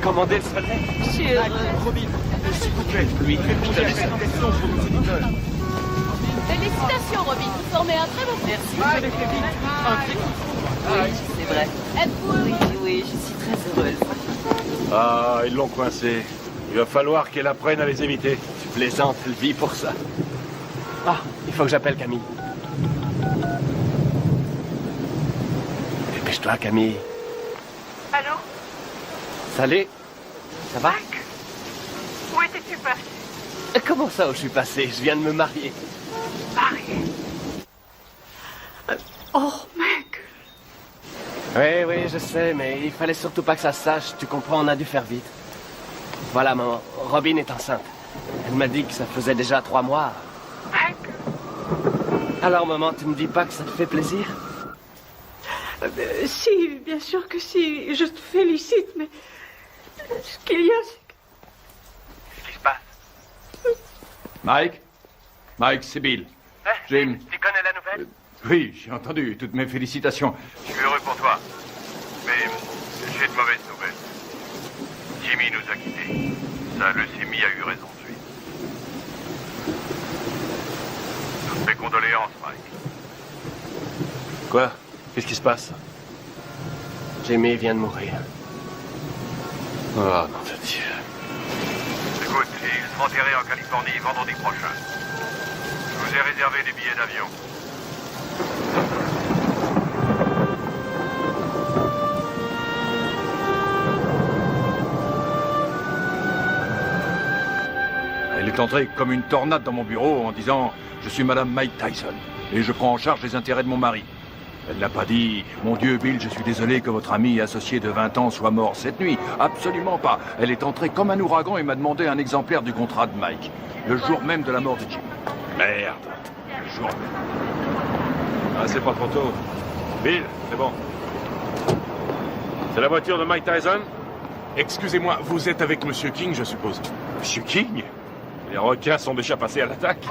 Commander le soleil. Je suis heureuse. Robin, s'il vous plaît, lui, je te laisse une question pour nos éditeurs. Félicitations, Robin. Vous formez un très bon Merci, vous avez fait vite. Oui, c'est vrai. Êtes-vous heureux? Oui, je suis très heureuse. Ah, ils l'ont coincé. Il va falloir qu'elle apprenne à les éviter. Tu plaisantes, elle vit pour ça. Ah, il faut que j'appelle Camille. Dépêche-toi, Camille. Allô? Salut. Ça va? Mike? Où étais-tu passé? Comment ça où je suis passé? Je viens de me marier. Marié? Oh, mec! Oui, je sais, mais il fallait surtout pas que ça se sache. Tu comprends, on a dû faire vite. Voilà, maman. Robin est enceinte. Elle m'a dit que ça faisait déjà 3 mois. Mec? Alors, maman, tu me dis pas que ça te fait plaisir? Si, bien sûr que si. Je te félicite, mais... Ce qu'il y a, c'est que... Qu'est-ce qui se passe? Mike? Mike, c'est Bill. Jim. Tu connais la nouvelle? Oui, j'ai entendu. Toutes mes félicitations. Je suis heureux pour toi. Mais j'ai de mauvaises nouvelles. Jimmy nous a quittés. Sa leucémie a eu raison de lui. Toutes mes condoléances, Mike. Quoi? Qu'est-ce qui se passe? Jimmy vient de mourir. Oh, non de Dieu. Écoute, ils seront enterrés en Californie vendredi prochain. Je vous ai réservé des billets d'avion. Elle est entrée comme une tornade dans mon bureau en disant « Je suis Madame Mike Tyson et je prends en charge les intérêts de mon mari ». Elle n'a pas dit « Mon Dieu, Bill, je suis désolé que votre ami et associé de 20 ans soit mort cette nuit. » Absolument pas. Elle est entrée comme un ouragan et m'a demandé un exemplaire du contrat de Mike. Le jour même de la mort de Jim. Merde. Le jour même. Ah, c'est pas trop tôt. Bill, c'est bon. C'est la voiture de Mike Tyson? Excusez-moi, vous êtes avec Monsieur King, je suppose. Monsieur King? Les requins sont déjà passés à l'attaque.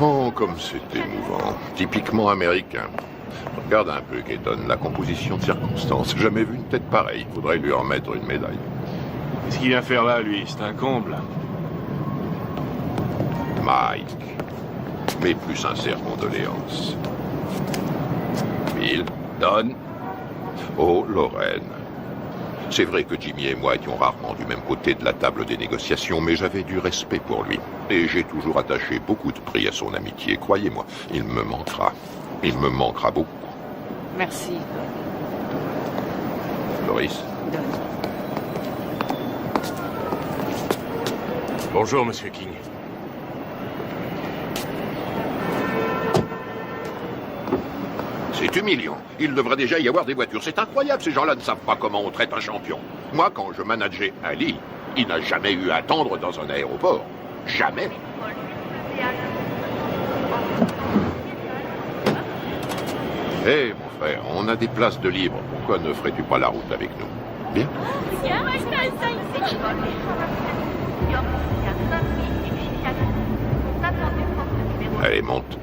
Oh, comme c'est émouvant. Typiquement américain. Regarde un peu, Keaton, la composition de circonstances. Jamais vu une tête pareille. Faudrait lui remettre une médaille. Qu'est-ce qu'il vient faire là, lui? C'est un comble. Mike. Mes plus sincères condoléances. Bill. Don. Oh, Lorraine. C'est vrai que Jimmy et moi étions rarement du même côté de la table des négociations, mais j'avais du respect pour lui. Et j'ai toujours attaché beaucoup de prix à son amitié, croyez-moi. Il me manquera. Il me manquera beaucoup. Merci. Doris. Bonjour, Monsieur King. C'est humiliant. Il devrait déjà y avoir des voitures. C'est incroyable, ces gens-là ne savent pas comment on traite un champion. Moi, quand je manageais Ali, il n'a jamais eu à attendre dans un aéroport. Jamais. Hé, mon frère, on a des places de libre. Pourquoi ne ferais-tu pas la route avec nous? Bien. Allez, monte.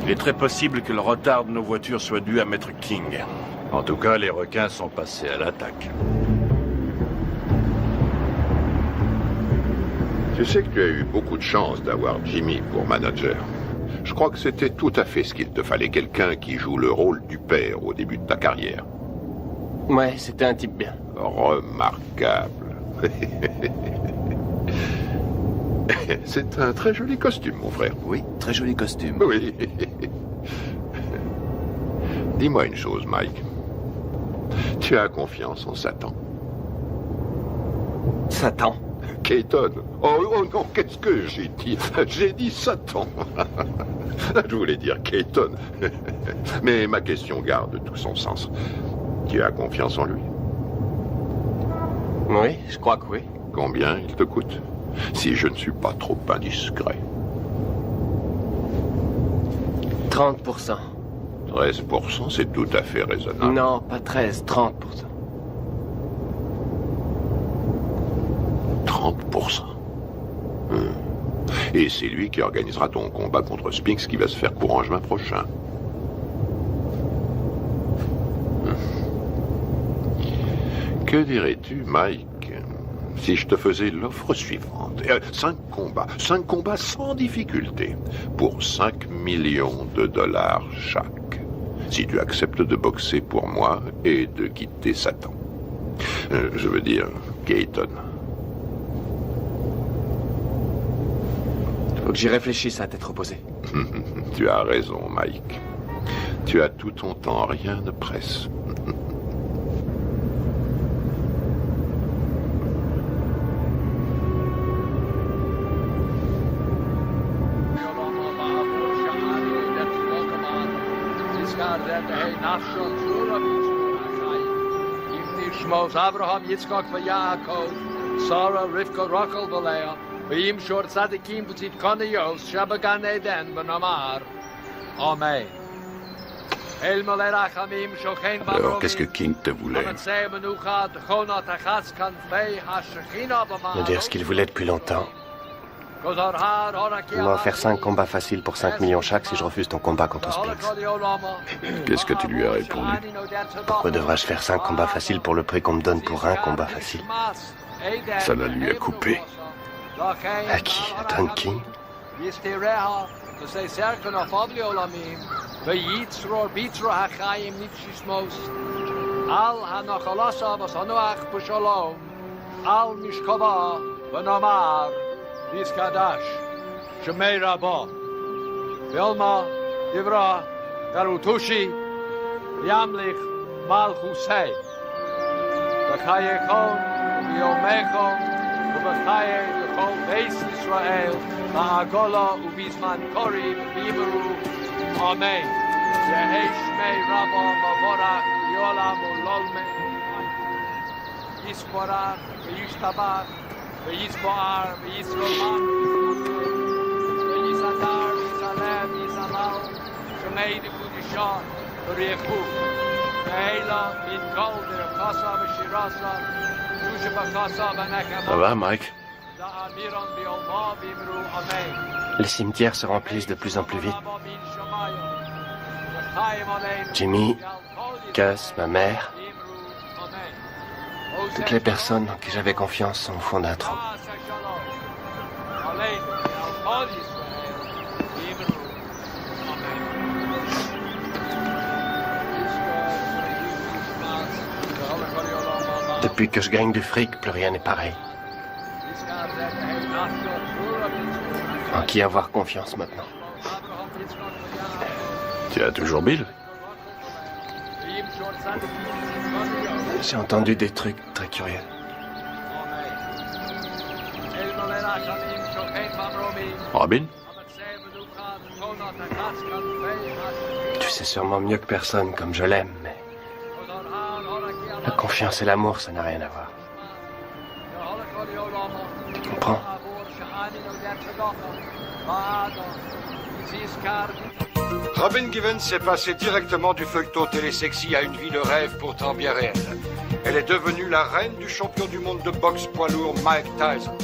Il est très possible que le retard de nos voitures soit dû à Maître King. En tout cas, les requins sont passés à l'attaque. Tu sais que tu as eu beaucoup de chance d'avoir Jimmy pour manager. Je crois que c'était tout à fait ce qu'il te fallait, quelqu'un qui joue le rôle du père au début de ta carrière. Ouais, c'était un type bien. Remarquable. C'est un très joli costume, mon frère. Oui, très joli costume. Oui. Dis-moi une chose, Mike. Tu as confiance en Satan? Satan? Keaton. Oh non, qu'est-ce que j'ai dit? J'ai dit Satan. Je voulais dire Keaton. Mais ma question garde tout son sens. Tu as confiance en lui? Oui, je crois que oui. Combien il te coûte? Si je ne suis pas trop indiscret. 30%. 13%, c'est tout à fait raisonnable. Non, pas 13, 30%. 30%. Et c'est lui qui organisera ton combat contre Spinks qui va se faire courant juin prochain. Que dirais-tu, Mike, si je te faisais l'offre suivante? 5 combats sans difficulté, pour 5 millions de dollars chaque. Si tu acceptes de boxer pour moi et de quitter Satan. Je veux dire, Keaton. Faut que j'y réfléchisse à tête reposée. Tu as raison, Mike. Tu as tout ton temps, rien ne presse. Abraham, Yitzchak, Yaakov, Sarah, Rivka, Rachel, Leah, V'yim shor tzadikim v'tzit kaniyos, shabagan eden v'namar. Amen. Alors, qu'est-ce que King te voulait? Me dire ce qu'il voulait depuis longtemps. Il m'a offert 5 combats faciles pour 5 millions chaque si je refuse ton combat contre Spinks. Qu'est-ce que tu lui as répondu? Pourquoi devrais-je faire 5 combats faciles pour le prix qu'on me donne pour un combat facile? Ça la lui a coupé. À qui? À Don King? Iskadash, Shemei Rabba, Vilma, Divra, Garutushi, Yamlich, Malchusei, Bachayekon, Yomechon, Ubachaye, Yechol, Beis Israel, Ma'agola, Ubizman Kori, Biberu, Amen. Yehei Shmei Rabba, Mavorach, Yolam, Ulolme, Yisporach, Yishtabach, ויסבוער, ויסרולמן, ויסדר, ויסלם, ויסלל, שמי דקודשו, וריחו, ואלה, מתקול, דרכסה ושירסה, Ça va, Mike? Les cimetières se remplissent de plus en plus vite. Jimmy, Gus, ma mère, toutes les personnes en qui j'avais confiance sont au fond d'un trou. Depuis que je gagne du fric, plus rien n'est pareil. En qui avoir confiance maintenant? Tu as toujours Bill? J'ai entendu des trucs très curieux. Robin? Tu sais sûrement mieux que personne comme je l'aime, mais... la confiance et l'amour, ça n'a rien à voir. Tu comprends? Robin Givens est passée directement du feuilleton télésexy à une vie de rêve pourtant bien réelle. Elle est devenue la reine du champion du monde de boxe poids lourd Mike Tyson.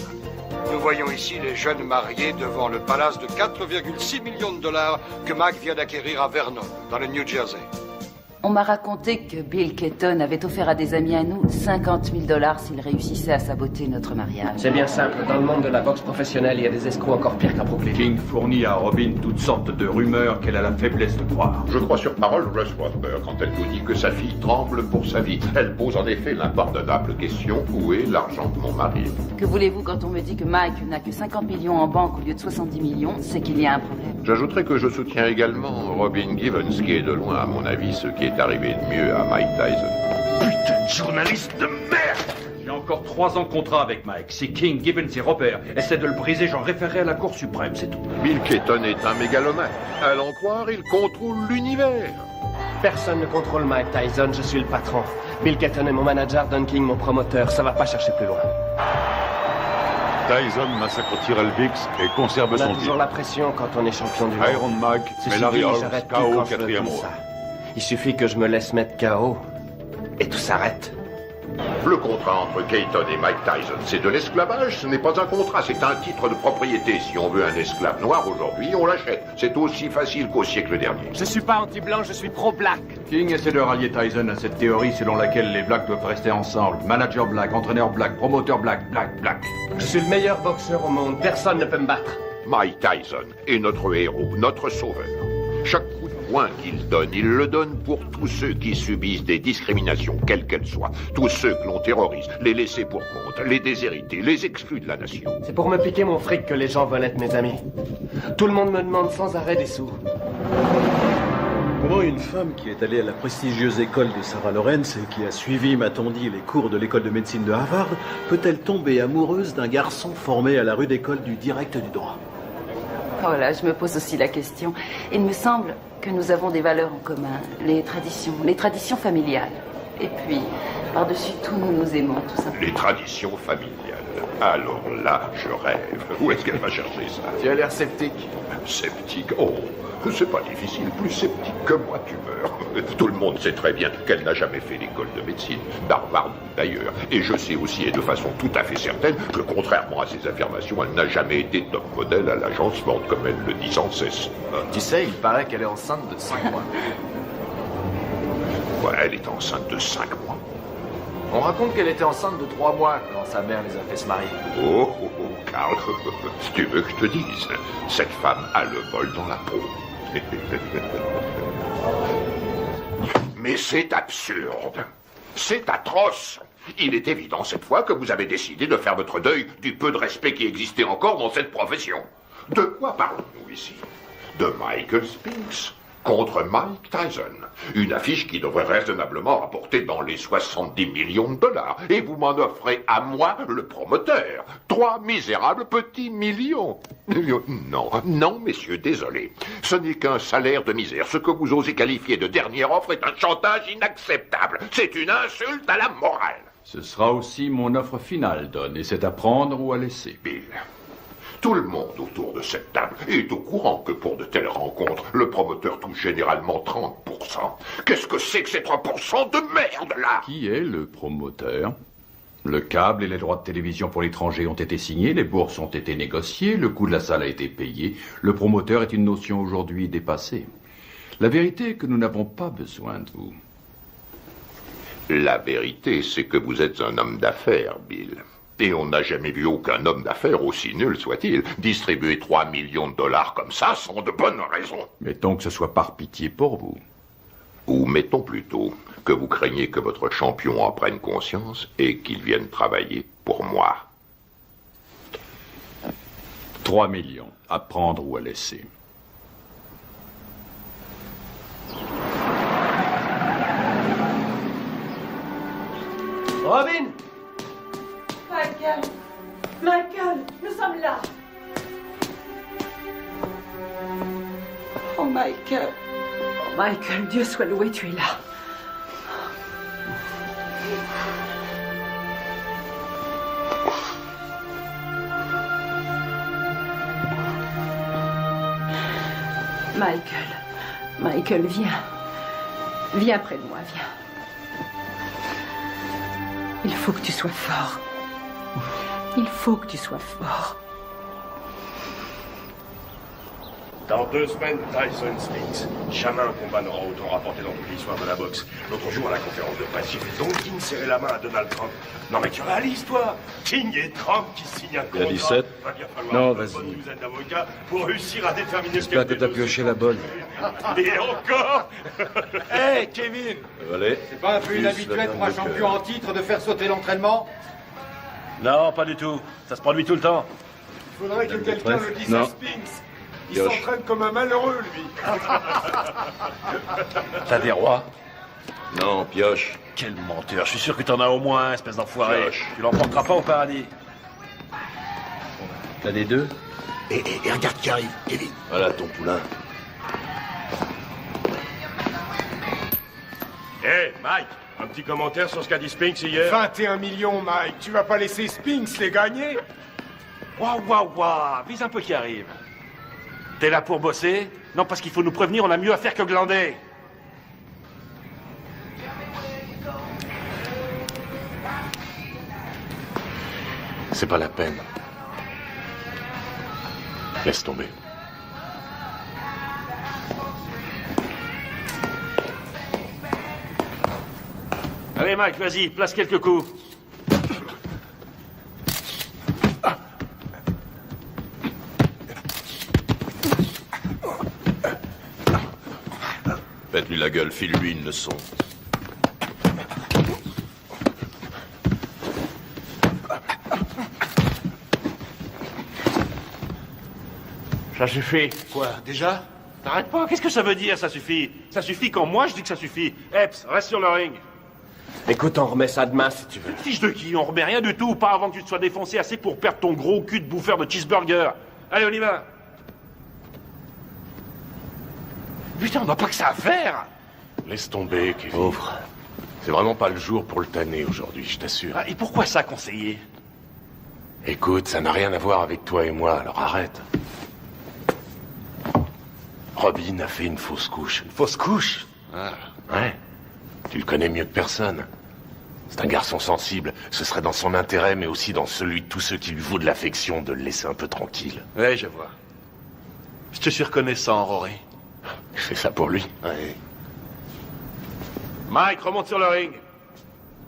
Nous voyons ici les jeunes mariés devant le palace de 4,6 millions de dollars que Mike vient d'acquérir à Vernon, dans le New Jersey. On m'a raconté que Bill Keaton avait offert à des amis à nous 50 000 $ s'ils réussissaient à saboter notre mariage. C'est bien simple. Dans le monde de la boxe professionnelle, il y a des escrocs encore pires qu'à Brooklyn. King fournit à Robin toutes sortes de rumeurs qu'elle a la faiblesse de croire. Je crois sur parole Russ Rothberg quand elle nous dit que sa fille tremble pour sa vie. Elle pose en effet l'impardonnable question: où est l'argent de mon mari? Que voulez-vous quand on me dit que Mike n'a que 50 millions en banque au lieu de 70 millions? C'est qu'il y a un problème. J'ajouterai que je soutiens également Robin Givens, qui est de loin, à mon avis, ce qui est arrivé de mieux à Mike Tyson. Putain de journaliste de merde! J'ai encore 3 ans de contrat avec Mike. Si King, Givens et Robert essaient de le briser, j'en référerai à la Cour suprême, c'est tout. Bill Keaton est un mégalomane. À l'en croire, il contrôle l'univers. Personne ne contrôle Mike Tyson, je suis le patron. Bill Keaton est mon manager, Don King mon promoteur. Ça va pas chercher plus loin. Tyson massacre Tyrell Bix et conserve On a son toujours titre. la pression quand on est champion du monde. Iron Mike, C'est mais Larry fini, Holmes, j'arrête plus KO quand je veux 4e tout round. ça. Il suffit que je me laisse mettre KO et tout s'arrête. Le contrat entre Keaton et Mike Tyson, c'est de l'esclavage. Ce n'est pas un contrat, c'est un titre de propriété. Si on veut un esclave noir aujourd'hui, on l'achète. C'est aussi facile qu'au siècle dernier. Je suis pas anti-blanc, je suis pro-black. King essaie de rallier Tyson à cette théorie selon laquelle les blacks doivent rester ensemble. Manager black, entraîneur black, promoteur black, black. Je suis le meilleur boxeur au monde, personne ne peut me battre. Mike Tyson est notre héros, notre sauveur. Chaque coup de poing qu'il donne, il le donne pour tous ceux qui subissent des discriminations, quelles qu'elles soient. Tous ceux que l'on terrorise, les laissés pour compte, les déshérités, les exclus de la nation. C'est pour me piquer mon fric que les gens veulent être mes amis. Tout le monde me demande sans arrêt des sous. Comment une femme qui est allée à la prestigieuse école de Sarah Lawrence et qui a suivi, m'a-t-on dit, les cours de l'école de médecine de Harvard, peut-elle tomber amoureuse d'un garçon formé à la rude école du direct du droit? Voilà, je me pose aussi la question. Il me semble que nous avons des valeurs en commun, les traditions familiales. Et puis, par-dessus tout, nous nous aimons, tout simplement. Les traditions familiales. Alors là, je rêve. Où est-ce qu'elle va chercher ça? Tu as l'air sceptique. Sceptique? Oh, c'est pas difficile. Plus sceptique que moi, tu meurs. Tout le monde sait très bien qu'elle n'a jamais fait l'école de médecine, d'Harvard d'ailleurs. Et je sais aussi, et de façon tout à fait certaine, que contrairement à ses affirmations, elle n'a jamais été top modèle à l'agencement, comme elle le dit sans cesse. Tu sais, il paraît qu'elle est enceinte de 5 mois. Ouais, elle est enceinte de 5 mois. On raconte qu'elle était enceinte de 3 mois quand sa mère les a fait se marier. Oh, Carl, si tu veux que je te dise, cette femme a le vol dans la peau. Mais c'est absurde. C'est atroce. Il est évident cette fois que vous avez décidé de faire votre deuil du peu de respect qui existait encore dans cette profession. De quoi parlons-nous ici? De Michael Spinks contre Mike Tyson. Une affiche qui devrait raisonnablement rapporter dans les 70 millions de dollars. Et vous m'en offrez à moi, le promoteur, 3 misérables petits millions. Non, messieurs, désolé. Ce n'est qu'un salaire de misère. Ce que vous osez qualifier de dernière offre est un chantage inacceptable. C'est une insulte à la morale. Ce sera aussi mon offre finale, Don, et c'est à prendre ou à laisser. Bill, tout le monde autour de cette table est au courant que pour de telles rencontres, le promoteur touche généralement 30%. Qu'est-ce que c'est que ces 3% de merde, là? Qui est le promoteur? Le câble et les droits de télévision pour l'étranger ont été signés, les bourses ont été négociées, le coût de la salle a été payé. Le promoteur est une notion aujourd'hui dépassée. La vérité est que nous n'avons pas besoin de vous. La vérité, c'est que vous êtes un homme d'affaires, Bill. Et on n'a jamais vu aucun homme d'affaires, aussi nul soit-il, distribuer 3 millions de dollars comme ça sans de bonnes raisons. Mettons que ce soit par pitié pour vous. Ou mettons plutôt que vous craignez que votre champion en prenne conscience et qu'il vienne travailler pour moi. 3 millions, à prendre ou à laisser. Robin! Michael! Michael! Nous sommes là! Oh, Michael! Oh, Michael, Dieu soit loué, tu es là! Michael, viens. Viens près de moi, viens. Il faut que tu sois fort. Il faut que tu sois fort. Dans 2 semaines, Tyson Spinks. Jamais un combat n'aura autant rapporté dans toute l'histoire de la boxe. L'autre jour, à la conférence de presse, j'ai vu Don King serrer la main à Donald Trump. Non mais tu réalises, toi? King et Trump qui signent un contrat. Il y a 17? Va bien falloir Non, une vas-y. bonne douzaine d'avocats pour réussir à déterminer J'espère que t'as pioché la bonne. Et encore. Hé, Kevin! Allez. C'est pas un peu inhabituel pour un champion en titre de faire sauter l'entraînement? Non, pas du tout. Ça se produit tout le temps. Il faudrait que quelqu'un le dise Non. à Spinks. Il Pioche. s'entraîne comme un malheureux, lui. T'as des rois? Non, pioche. Quel menteur. Je suis sûr que t'en as au moins un, espèce d'enfoiré. Pioche. Tu l'emporteras pas au paradis. T'as des deux? Et regarde qui arrive, Kevin. Voilà ton poulain. Hé, Mike, un petit commentaire sur ce qu'a dit Spinks hier? 21 millions, Mike. Tu vas pas laisser Spinks les gagner? Waouh. Vise un peu qui arrive. T'es là pour bosser? Non, parce qu'il faut nous prévenir, on a mieux à faire que glander. C'est pas la peine. Laisse tomber. Allez, Mike, vas-y, place quelques coups. Faites-lui la gueule, file-lui une leçon. Ça suffit. Quoi, déjà? T'arrêtes pas, qu'est-ce que ça veut dire, ça suffit? Ça suffit quand moi je dis que ça suffit. Epps, reste sur le ring. Écoute, on remet ça demain si tu veux. Fiche de qui? On remet rien du tout, pas avant que tu te sois défoncé assez pour perdre ton gros cul de bouffeur de cheeseburger. Allez, on y va. Putain, on n'a pas que ça à faire. Laisse tomber, Kevin. Pauvre. C'est vraiment pas le jour pour le tanner aujourd'hui, je t'assure. Ah, et pourquoi ça, conseiller? Écoute, ça n'a rien à voir avec toi et moi, alors arrête. Robin a fait une fausse couche. Une fausse couche? Ah, ouais. Tu le connais mieux que personne. C'est un garçon sensible. Ce serait dans son intérêt, mais aussi dans celui de tous ceux qui lui vouent de l'affection, de le laisser un peu tranquille. Ouais, je vois. Je te suis reconnaissant, Rory. Je fais ça pour lui. Ouais. Mike, remonte sur le ring.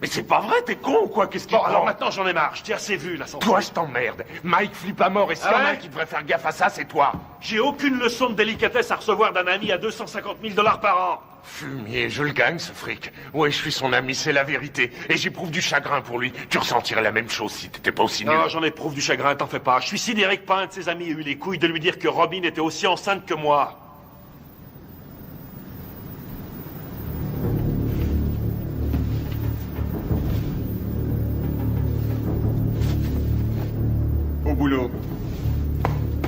Mais c'est pas vrai, t'es con ou quoi? Qu'est-ce qu'il alors maintenant j'en ai marre, je t'ai assez vu là. Toi, je t'emmerde. Mike flippe à mort et s'il y en a un qui devrait faire gaffe à ça, c'est toi. J'ai aucune leçon de délicatesse à recevoir d'un ami à 250 000 $ par an. Fumier, je le gagne, ce fric. Ouais, je suis son ami, c'est la vérité. Et j'éprouve du chagrin pour lui. Tu ressentirais la même chose si t'étais pas aussi nul. Non, j'en éprouve du chagrin, t'en fais pas. Je suis sidéré que pas un de ses amis ait eu les couilles de lui dire que Robin était aussi enceinte que moi. Au boulot.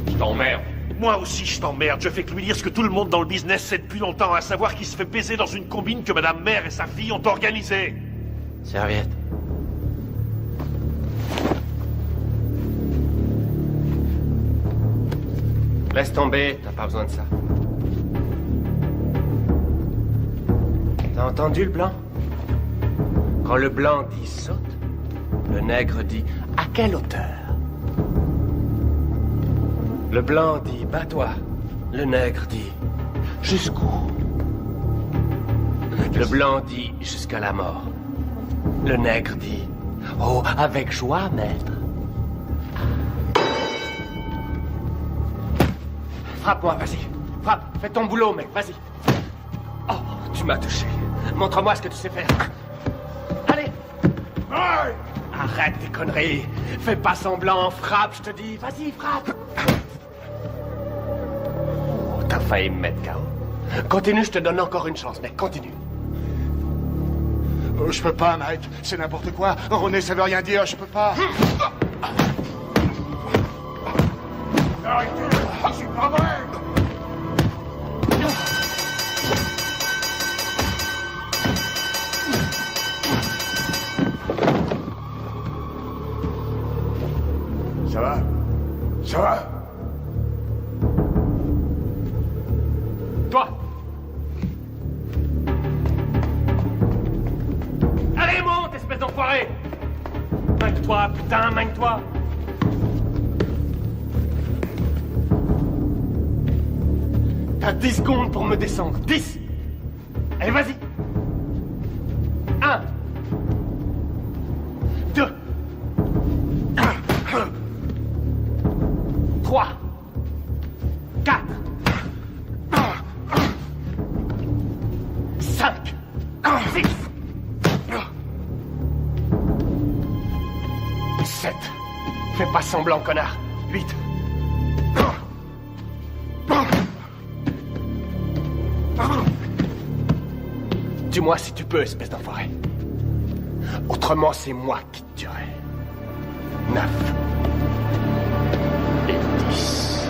Je t'emmerde. Moi aussi, je t'emmerde. Je fais que lui dire ce que tout le monde dans le business sait depuis longtemps, à savoir qu'il se fait baiser dans une combine que Madame Mère et sa fille ont organisée. Serviette. Laisse tomber, t'as pas besoin de ça. T'as entendu le blanc? Quand le blanc dit saute, Le nègre dit « À quelle hauteur ?» Le blanc dit « Bats-toi ». Le nègre dit « Jusqu'où ?» Le blanc dit « Jusqu'à la mort ». Le nègre dit « Oh, avec joie, maître ». Frappe-moi, vas-y. Frappe, fais ton boulot, mec, vas-y. Oh, tu m'as touché. Montre-moi ce que tu sais faire. Allez. Arrête tes conneries. Fais pas semblant, frappe, je te dis. Vas-y, frappe. Oh, t'as failli me mettre KO. Continue, je te donne encore une chance, mec, continue. Je peux pas, Mike. C'est n'importe quoi. René, ça veut rien dire, je peux pas. Arrêtez, c'est pas vrai. Ça va? Ça va? Toi! Allez, monte, espèce d'enfoiré! Magne-toi, putain, magne-toi! T'as 10 secondes pour me descendre. 10! Allez, vas-y! 1 2 3 4 5 6 7 Fais pas semblant, connard. 8 Dis-moi si tu peux, espèce d'enfoiré. Autrement, c'est moi qui te tuerai. 9 et 10.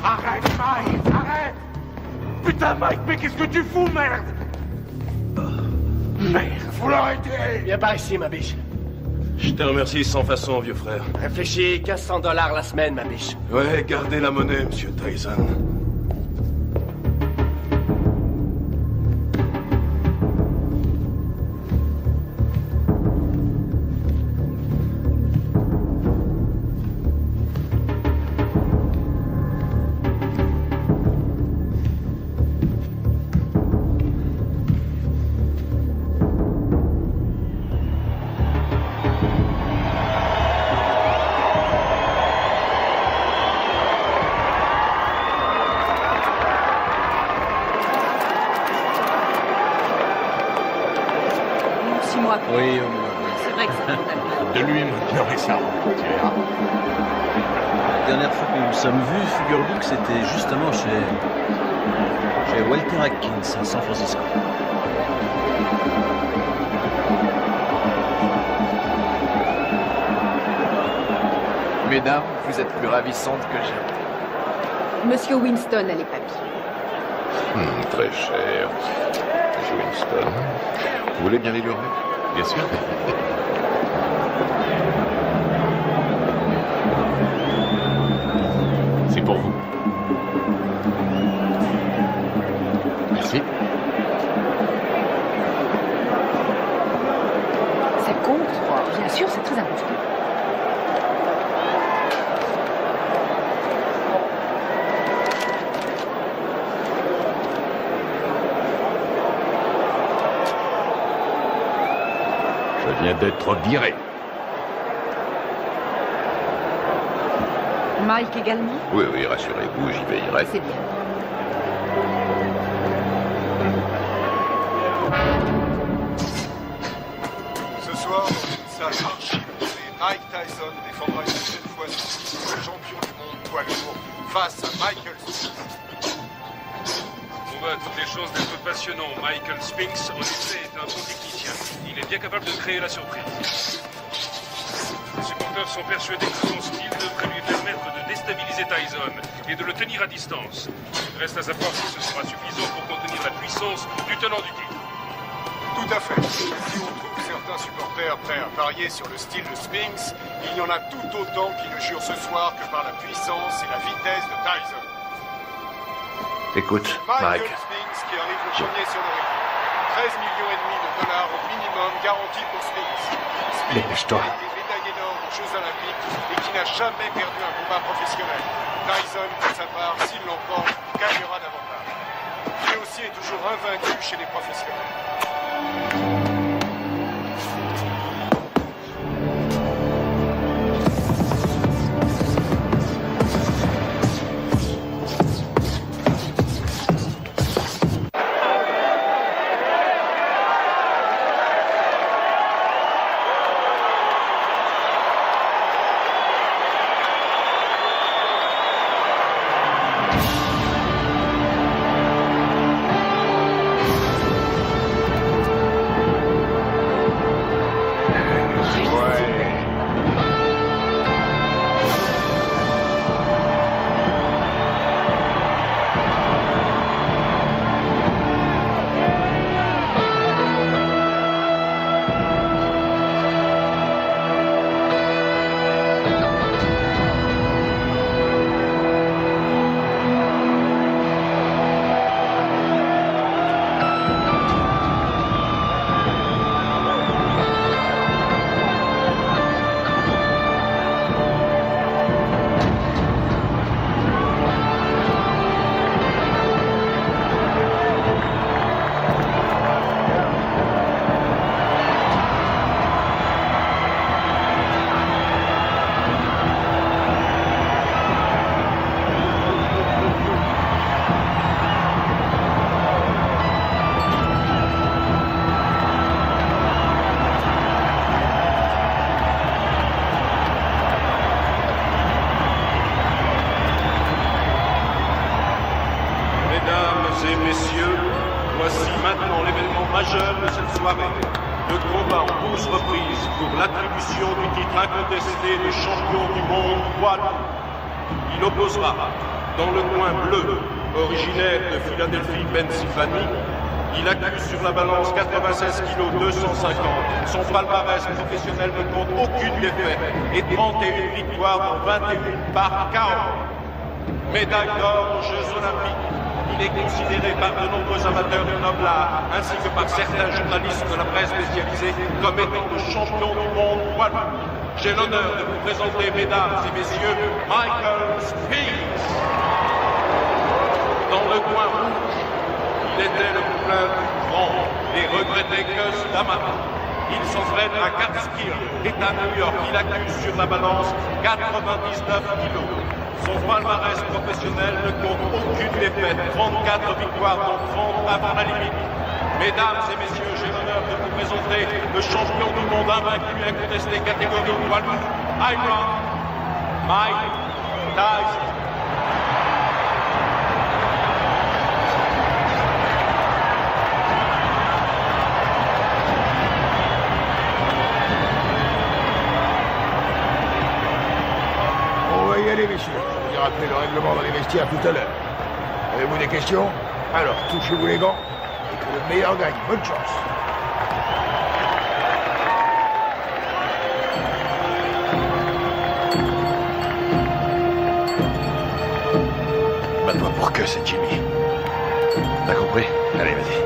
Arrête, Mike, arrête. Putain, Mike, mais qu'est-ce que tu fous, merde? Merde, faut l'arrêter. Viens par ici, ma biche. Je te remercie sans façon, vieux frère. Réfléchis, $1500 la semaine, ma biche. Ouais, gardez la monnaie, monsieur Tyson. Oui, c'est vrai que ça de lui maintenant et ça. La dernière fois que nous nous sommes vus, figure-lui que c'était justement chez Walter Atkins à San Francisco. Mesdames, vous êtes plus ravissantes que jamais. Monsieur Winston a les papiers. Très cher. Monsieur Winston. Vous voulez bien les lever? Bien sûr. C'est pour vous. Merci. Ça compte, bien sûr, c'est très important. Je viens d'être viré. Mike également? Oui, oui, rassurez-vous, j'y veillerai. C'est bien. Ce soir, dans une salle archi-bombée, Mike Tyson défendra une nouvelle fois son titre de champion du monde poids lourd face à Michael Spinks. On a toutes les chances d'être passionnant. Michael Spinks, en effet, est un bon technicien. Il est bien capable de créer la surprise. Les supporters sont persuadés que son style devrait lui permettre de déstabiliser Tyson et de le tenir à distance. Reste à savoir si ce sera suffisant pour contenir la puissance du tenant du titre. Tout à fait. Si on trouve certains supporters prêts à parier sur le style de Spinks, il y en a tout autant qui ne jurent ce soir que par la puissance et la vitesse de Tyson. Écoute, Michael Mike. Spinks qui arrive le premier sur le ring. 13,5 millions de dollars au minimum garantis pour Spinks. Spinks Dépêche-toi. a été médaillé d'or aux Jeux Olympiques et qui n'a jamais perdu un combat professionnel. Tyson, pour sa part, s'il l'emporte, gagnera davantage. Lui aussi est toujours invaincu chez les professionnels. Le combat en 12 reprises pour l'attribution du titre incontesté de champion du monde poids lourd. Il opposera, dans le coin bleu, originaire de Philadelphie, Pennsylvanie, il accuse sur la balance 96 kg 250. Son palmarès professionnel ne compte aucune défaite et 31 victoires dans 21 par KO. Médaille d'or aux Jeux Olympiques. Il est considéré par de nombreux amateurs du noble art, ainsi que par certains journalistes de la presse spécialisée, comme étant le champion du monde poids lourd. J'ai l'honneur de vous présenter, mesdames et messieurs, Michael Spinks. Dans le coin rouge, il était le poulain du grand et regretté Gus D'Amato. Il s'entraîne à Catskill, État New York. Il accuse sur la balance 99 kilos. Son palmarès professionnel ne compte aucune défaite, 34 victoires dont 30 avant la limite. Mesdames et messieurs, j'ai l'honneur de vous présenter le champion du monde invaincu incontesté catégorie poids lourd, Iron Mike Tyson. On va y aller, messieurs. Je vous ai rappelé le règlement dans les vestiaires tout à l'heure. Avez-vous des questions? Alors, touchez-vous les gants et que le meilleur gagne. Bonne chance. Bat-toi pour que c'est Jimmy. T'as compris? Allez, vas-y.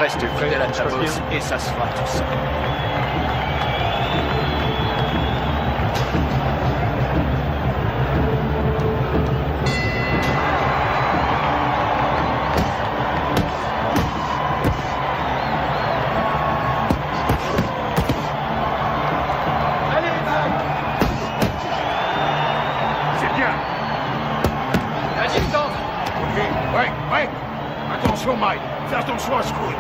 Reste fidèle à ta bosse et ça se fera tout seul. Attention, Mike. Fais attention à ce coup.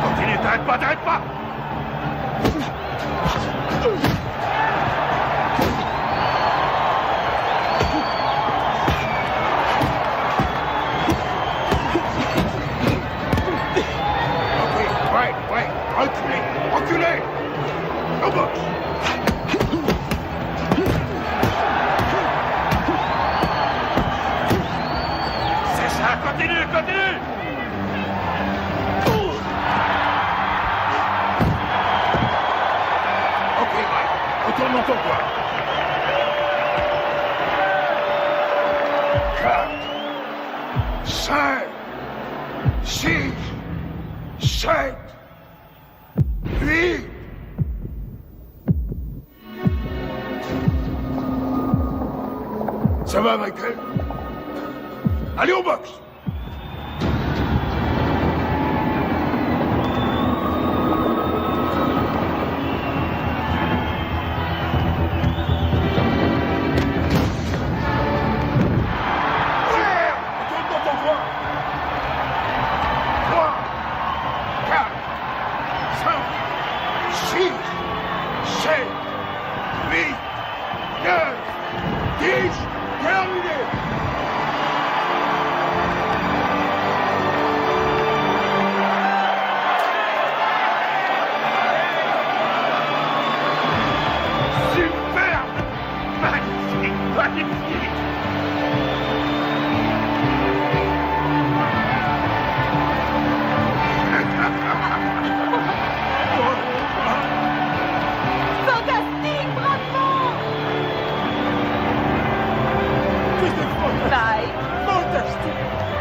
Continue, t'arrêtes pas, t'arrêtes pas. Continue, continue! Ok, Mike, retourne dans ton coin. 4, 5, 6, 7, 8. Ça va, Michael? Allez au box!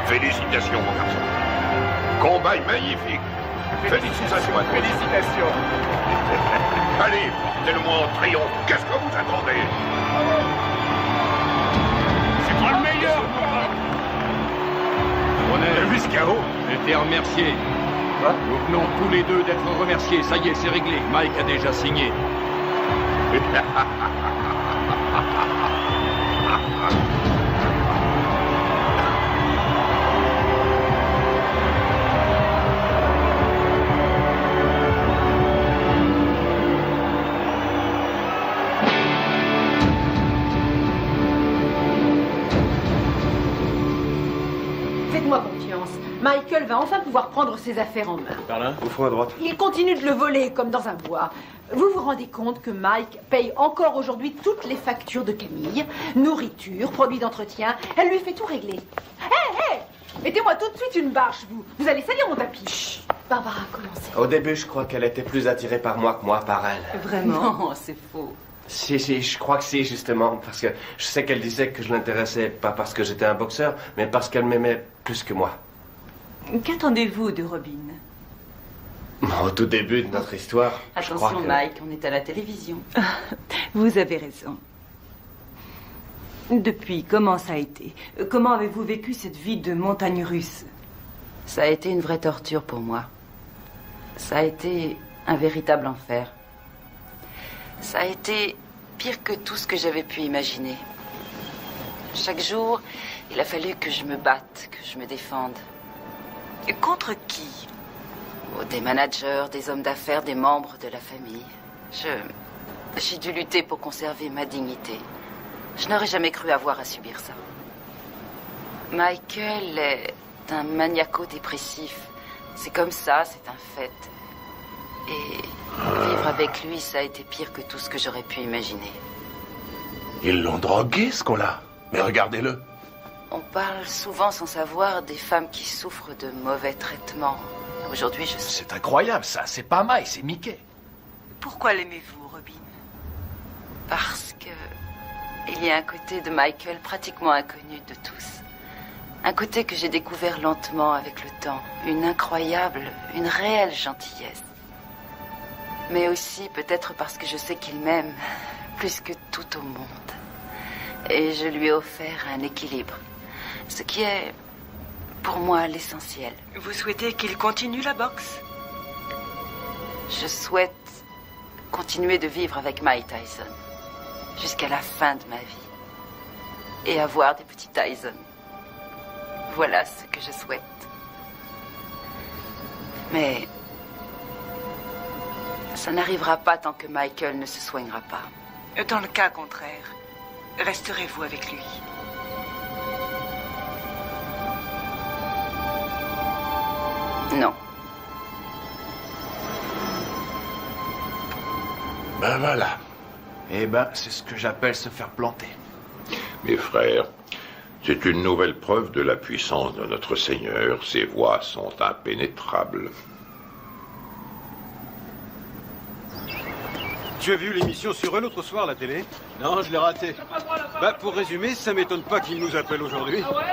Félicitations, mon garçon. Combat magnifique. Félicitations à toi. Félicitations. Allez, portez-le-moi en triomphe. Qu'est-ce que vous attendez? C'est moi le meilleur! On est jusqu'à KO. Été remercié. Nous venons tous les deux d'être remerciés. Ça y est, c'est réglé. Mike a déjà signé. Faites-moi confiance. Michael va enfin pouvoir prendre ses affaires en main. Par là, au fond à droite. Il continue de le voler comme dans un bois. Vous vous rendez compte que Mike paye encore aujourd'hui toutes les factures de Camille, nourriture, produits d'entretien. Elle lui fait tout régler. Hé, mettez-moi tout de suite une bâche, vous. Vous allez salir mon tapis. Chut. Barbara, commencez. Au début, je crois qu'elle était plus attirée par moi que moi par elle. Vraiment? Non, c'est faux. Si, je crois que si, justement. Parce que je sais qu'elle disait que je l'intéressais pas parce que j'étais un boxeur, mais parce qu'elle m'aimait plus que moi. Qu'attendez-vous de Robin? Au tout début de notre histoire, je crois Attention, que... Mike, on est à la télévision. Vous avez raison. Depuis, comment ça a été? Comment avez-vous vécu cette vie de montagne russe? Ça a été une vraie torture pour moi. Ça a été un véritable enfer. Ça a été pire que tout ce que j'avais pu imaginer. Chaque jour, il a fallu que je me batte, que je me défende. Et contre qui? Oh, des managers, des hommes d'affaires, des membres de la famille. J'ai dû lutter pour conserver ma dignité. Je n'aurais jamais cru avoir à subir ça. Michael est un maniaco-dépressif. C'est comme ça, c'est un fait. Et vivre avec lui, ça a été pire que tout ce que j'aurais pu imaginer. Ils l'ont drogué, ce qu'on-là. Mais regardez-le. On parle souvent sans savoir des femmes qui souffrent de mauvais traitements. Aujourd'hui, je sais. C'est incroyable, ça. C'est pas Mike, c'est Mickey. Pourquoi l'aimez-vous, Robin? Parce que il y a un côté de Michael pratiquement inconnu de tous. Un côté que j'ai découvert lentement avec le temps. Une incroyable, une réelle gentillesse. Mais aussi peut-être parce que je sais qu'il m'aime plus que tout au monde. Et je lui ai offert un équilibre. Ce qui est, pour moi, l'essentiel. Vous souhaitez qu'il continue la boxe? Je souhaite continuer de vivre avec Mike Tyson. Jusqu'à la fin de ma vie. Et avoir des petits Tyson. Voilà ce que je souhaite. Mais ça n'arrivera pas tant que Michael ne se soignera pas. Dans le cas contraire, resterez-vous avec lui? Non. Ben voilà. Eh ben, c'est ce que j'appelle se faire planter. Mes frères, C'est une nouvelle preuve de la puissance de notre Seigneur. Ses voies sont impénétrables. Tu as vu l'émission sur eux l'autre soir à la télé? Non, je l'ai raté. Bah, pour résumer, ça m'étonne pas qu'ils nous appellent aujourd'hui. Ah ouais?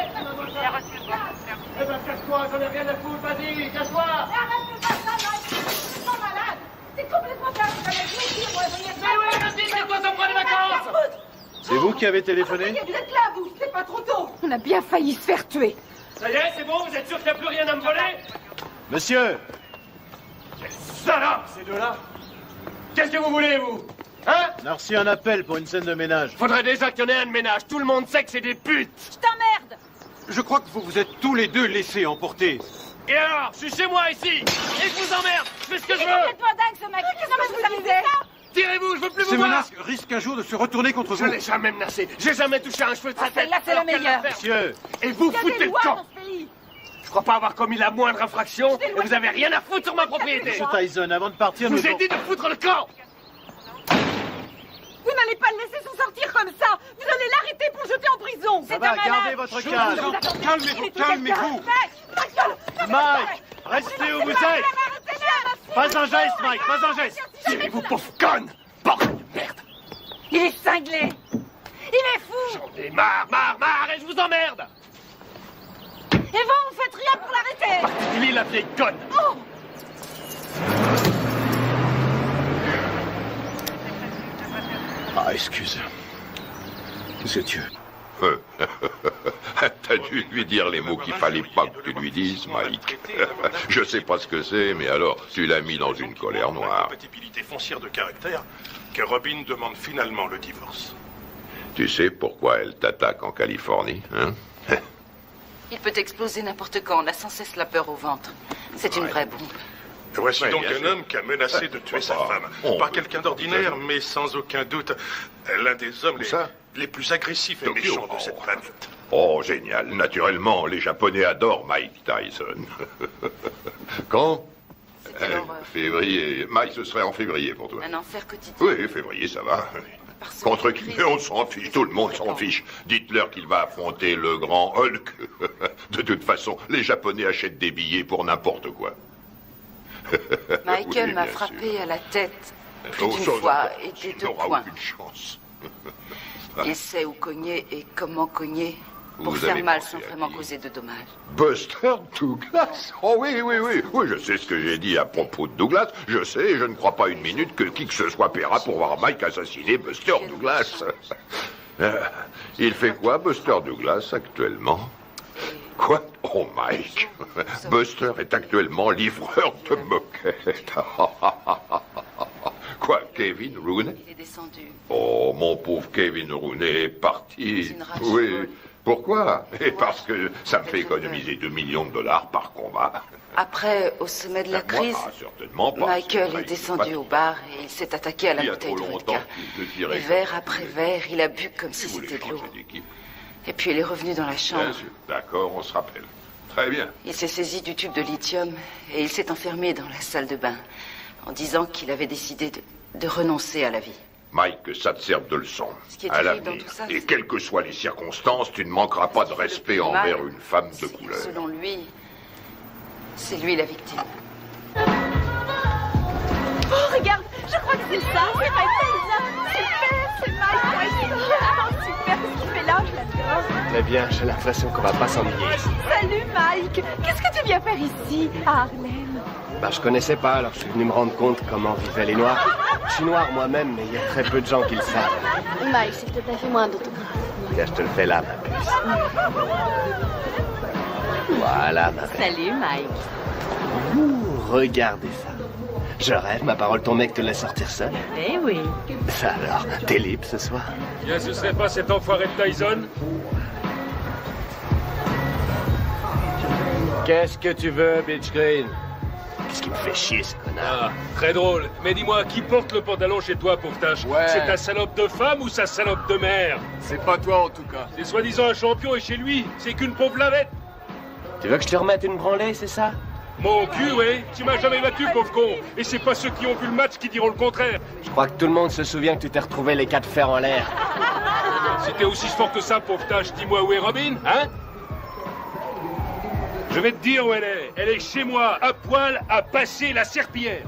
Eh ben, casse-toi, j'en ai rien à foutre, vas-y, casse-toi! Arrête de faire ça, Mike! Ils sont malades! C'est complètement dingue, ça va être moi venir. Mais oui, vas-y, c'est toi, ça me prend des vacances! C'est vous qui avez téléphoné? Vous êtes là, vous, c'est pas trop tôt! On a bien failli se faire tuer. Ça y est, c'est bon, vous êtes sûr qu'il n'y a plus rien à me voler? Monsieur! Quelle salope, ces deux-là! Qu'est-ce que vous voulez, vous? Hein? On a reçu un appel pour une scène de ménage. Faudrait déjà qu'il y en ait un de ménage. Tout le monde sait que c'est des putes. Je t'emmerde! Je crois que vous vous êtes tous les deux laissés emporter. Et alors? Je suis chez moi, ici. Et je vous emmerde. Je fais ce que je Il est veux. complètement dingue, ce mec! Qu'est-ce que vous amusez? Tirez-vous, je veux plus vous Ces voir. menaces risquent un jour de se retourner contre Je vous. l'ai jamais menacé. J'ai jamais touché un cheveu de sa tête. celle-là, c'est la Alors qu'elle meilleure. va faire. Monsieur! Et vous Il y a foutez des le lois camp. dans ce pays! Je crois pas avoir commis la moindre infraction et vous avez rien à foutre sur ma propriété. Monsieur Tyson, avant de partir, Je nous vous ai dit de foutre le camp. Vous n'allez pas le laisser s'en sortir comme ça! Vous allez l'arrêter pour le jeter en prison! Ça va, gardez votre calme. Calmez-vous, calmez-vous. Mike! Restez où vous êtes! Pas un geste, Mike, pas un geste! Tirez-vous, pauvre conne. Bordel de merde. Il est cinglé! Il est fou! J'en ai marre, et je vous emmerde. Et vous faites rien pour l'arrêter! Particulier la vieille conne. Oh! Ah, excuse. C'est Dieu. T'as dû lui dire les mots qu'il fallait pas que tu lui dises, Mike. Je sais pas ce que c'est, mais alors, tu l'as mis dans une colère noire. Compatibilité foncière de caractère que Robin demande finalement le divorce. Tu sais pourquoi elle t'attaque en Californie, hein? Il peut exploser n'importe quand. On a sans cesse la peur au ventre. C'est une vraie bombe. Voici Ouais, donc bien un sûr. homme qui a menacé de tuer sa femme. Pas quelqu'un d'ordinaire, mais sans aucun doute l'un des hommes les plus agressifs et Tokyo. méchants de cette planète. Oh, génial. Naturellement, les Japonais adorent Mike Tyson. Quand Février. Mike, ce serait en février pour toi. Un enfer quotidien. Oui, février, ça va. Contre qui on s'en fiche, tout le monde s'en fiche. Dites-leur qu'il va affronter le grand Hulk. De toute façon, les Japonais achètent des billets pour n'importe quoi. Michael Oui, m'a bien frappé sûr. à la tête plus Oh, d'une chose fois importante, et des tu deux n'auras points. aucune chance. Il sait où cogner et comment cogner pour Vous faire avez mal pensé sans à vraiment qui? causer de dommages. Buster Douglas? Oh oui, oui, oui. Oui, je sais ce que j'ai dit à propos de Douglas. Je sais, et je ne crois pas une minute que qui que ce soit paiera pour voir Mike assassiner Buster Douglas. Il fait quoi, Buster Douglas, actuellement? Quoi? Oh, Mike. Buster est actuellement livreur de moquettes. Quoi, Kevin Rooney? Il est descendu. Oh, mon pauvre Kevin Rooney est parti. C'est une rage Oui. folle. Pourquoi? Et parce que ça me fait économiser $2 millions par combat. Après, au sommet de la crise, Ah, certainement pas. Michael C'est est descendu au bar et il s'est attaqué à la Il y a bouteille trop de longtemps vodka. qu'il te Et tirait verre après verre, il a bu comme si c'était de l'eau. Et puis il est revenu dans la Bien chambre. sûr. D'accord, on se rappelle. Très bien. Il s'est saisi du tube de lithium et il s'est enfermé dans la salle de bain en disant qu'il avait décidé de renoncer à la vie. Mike, que ça te serve de leçon. Ce qui est À terrible l'avenir. dans tout ça, Et quelles que soient les circonstances, tu ne manqueras pas de respect mal, envers une femme de couleur. Selon lui, c'est lui la victime. Oh, regarde, je crois que c'est ça, c'est Mike Tyson. Super, c'est Mike Tyson. Oh, super, ce qu'il fait là, je l'adore. Très bien, j'ai l'impression qu'on va pas s'ennuyer ici. Salut Mike, qu'est-ce que tu viens faire ici, à Harlem? Bah, je connaissais pas, alors je suis venu me rendre compte comment vivaient les Noirs. Je suis noir moi-même, mais il y a très peu de gens qui le savent. Mike, s'il te plaît, fais-moi un autographe. Tiens, je te le fais là, ma puce. Voilà, ma belle. Salut, Mike. Ouh, regardez ça. Je rêve, ma parole, ton mec te laisse sortir seul. Eh oui. Ça alors, t'es libre ce soir? Bien, ce serait pas cet enfoiré de Tyson? Qu'est-ce que tu veux, Bitch Green? Qu'est-ce qui me fait chier, ce connard? Ah, très drôle. Mais dis-moi, qui porte le pantalon chez toi pour tâche? Ouais. C'est ta salope de femme ou sa salope de mère? C'est pas toi, en tout cas. C'est soi-disant un champion et chez lui, c'est qu'une pauvre lavette. Tu veux que je te remette une branlée, c'est ça? Mon cul, oui. Tu m'as jamais battu, pauvre con. Et c'est pas ceux qui ont vu le match qui diront le contraire. Je crois que tout le monde se souvient que tu t'es retrouvé les quatre fers en l'air. Si t'es aussi fort que ça, pauvre tâche, dis-moi où est Robin, hein? Je vais te dire où elle est. Elle est chez moi, à poil, à passer la serpillière.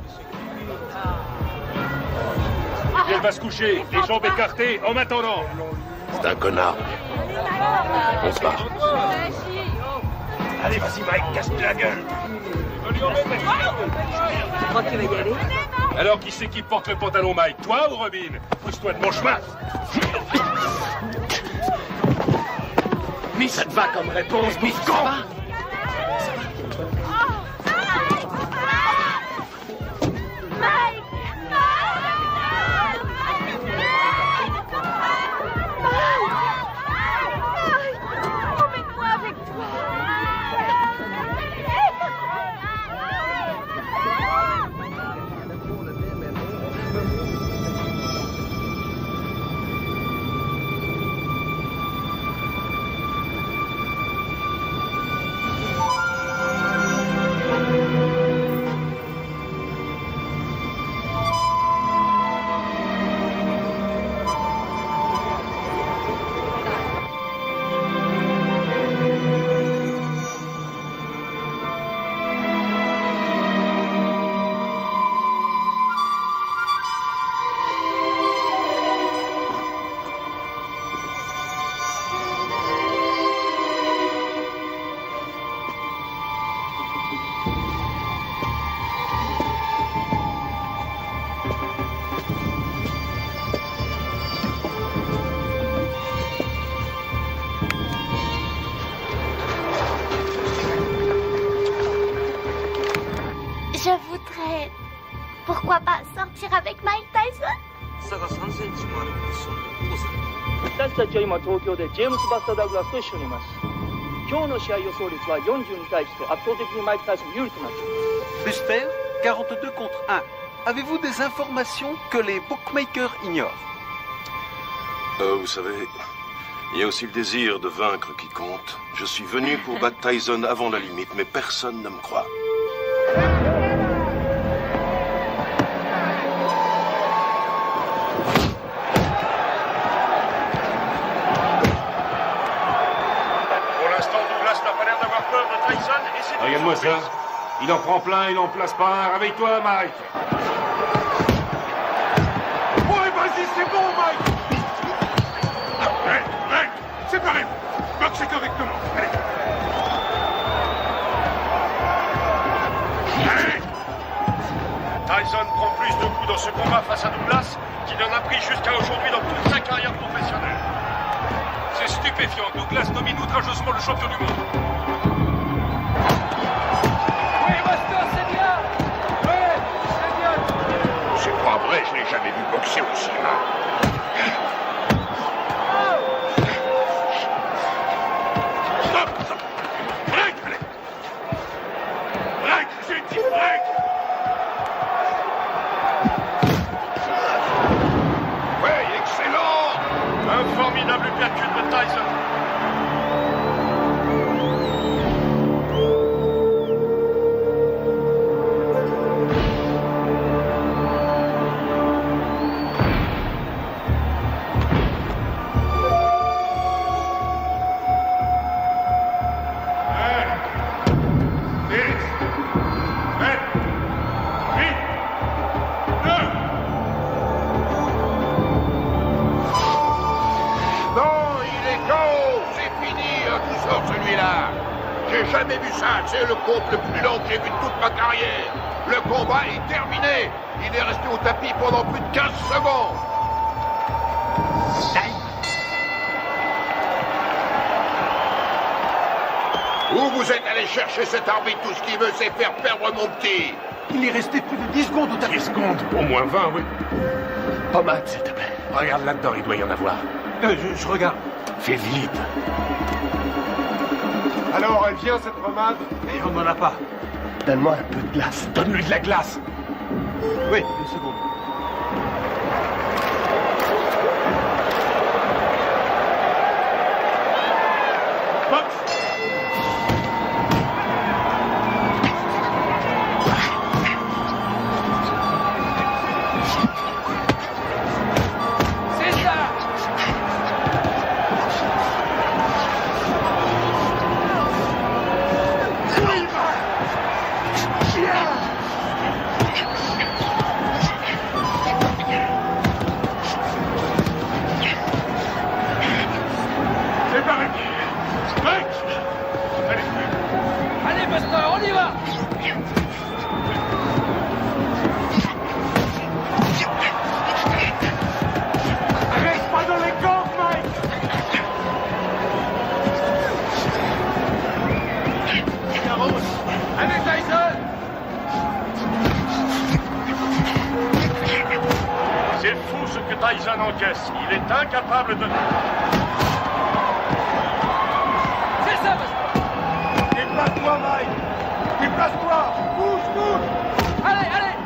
Et puis elle va se coucher, les jambes écartées, en m'attendant. C'est un connard. On se barre. Allez, vas-y, Mike, casse-lui la gueule. Tu crois que tu vas y aller? Alors, qui c'est qui porte le pantalon, Mike? Toi ou Robin? Pousse-toi de mon chemin. Mais ça te va comme réponse, Miss Con? Emmène-moi avec toi. Je voudrais... Pourquoi pas sortir avec Mike Tyson? 差が3センチもあるそのお父さん。私たちは今東京でジェームス・バスター・ダグラスと一緒にいます。今日の試合予想率は40に対して圧倒的にマイク・タイソン有利となっています。 Buster, 42 contre 1. Avez-vous des informations que les bookmakers ignorent? Vous savez, il y a aussi le désir de vaincre qui compte. Je suis venu pour battre Tyson avant la limite, mais personne ne me croit. Pour l'instant, Douglas n'a pas l'air d'avoir peur de Tyson et c'est... Regarde-moi ça. Il en prend plein, il en place pas un. Réveille-toi, Mike. Ouais, vas-y, c'est bon, Mike. Hey, séparez-vous. Boxez correctement. Allez. Tyson prend plus de coups dans ce combat face à Douglas qu'il en a pris jusqu'à aujourd'hui dans toute sa carrière professionnelle. C'est stupéfiant. Douglas domine outrageusement le champion du monde. C'est pas vrai, je l'ai jamais vu boxer aussi mal. Stop, stop. Break, allez. Break, j'ai dit break. Ouais, excellent. Un formidable uppercut de Tyson. J'ai jamais vu ça, c'est le combat le plus long que j'ai vu de toute ma carrière. Le combat est terminé. Il est resté au tapis pendant plus de 15 secondes. Où vous êtes allé chercher cet arbitre? Tout ce qu'il veut, c'est faire perdre mon petit. Il est resté plus de 10 secondes au tapis. 10 secondes, au moins 20, oui. Pommade, s'il te plaît. Regarde là-dedans, il doit y en avoir. Je regarde. Fais vite. Alors, elle vient, cette pommade? Et on n'en a pas. Donne-moi un peu de glace. Donne-lui de la glace. Oui, une seconde. Mec! Allez, Buster, on y va! Reste pas dans les camps, Mike! Allez, Tyson! C'est fou ce que Tyson encaisse. Il est incapable de... C'est ça, Buster! Déplace-toi, Mike! Déplace-toi! Bouge, bouge! Allez, allez!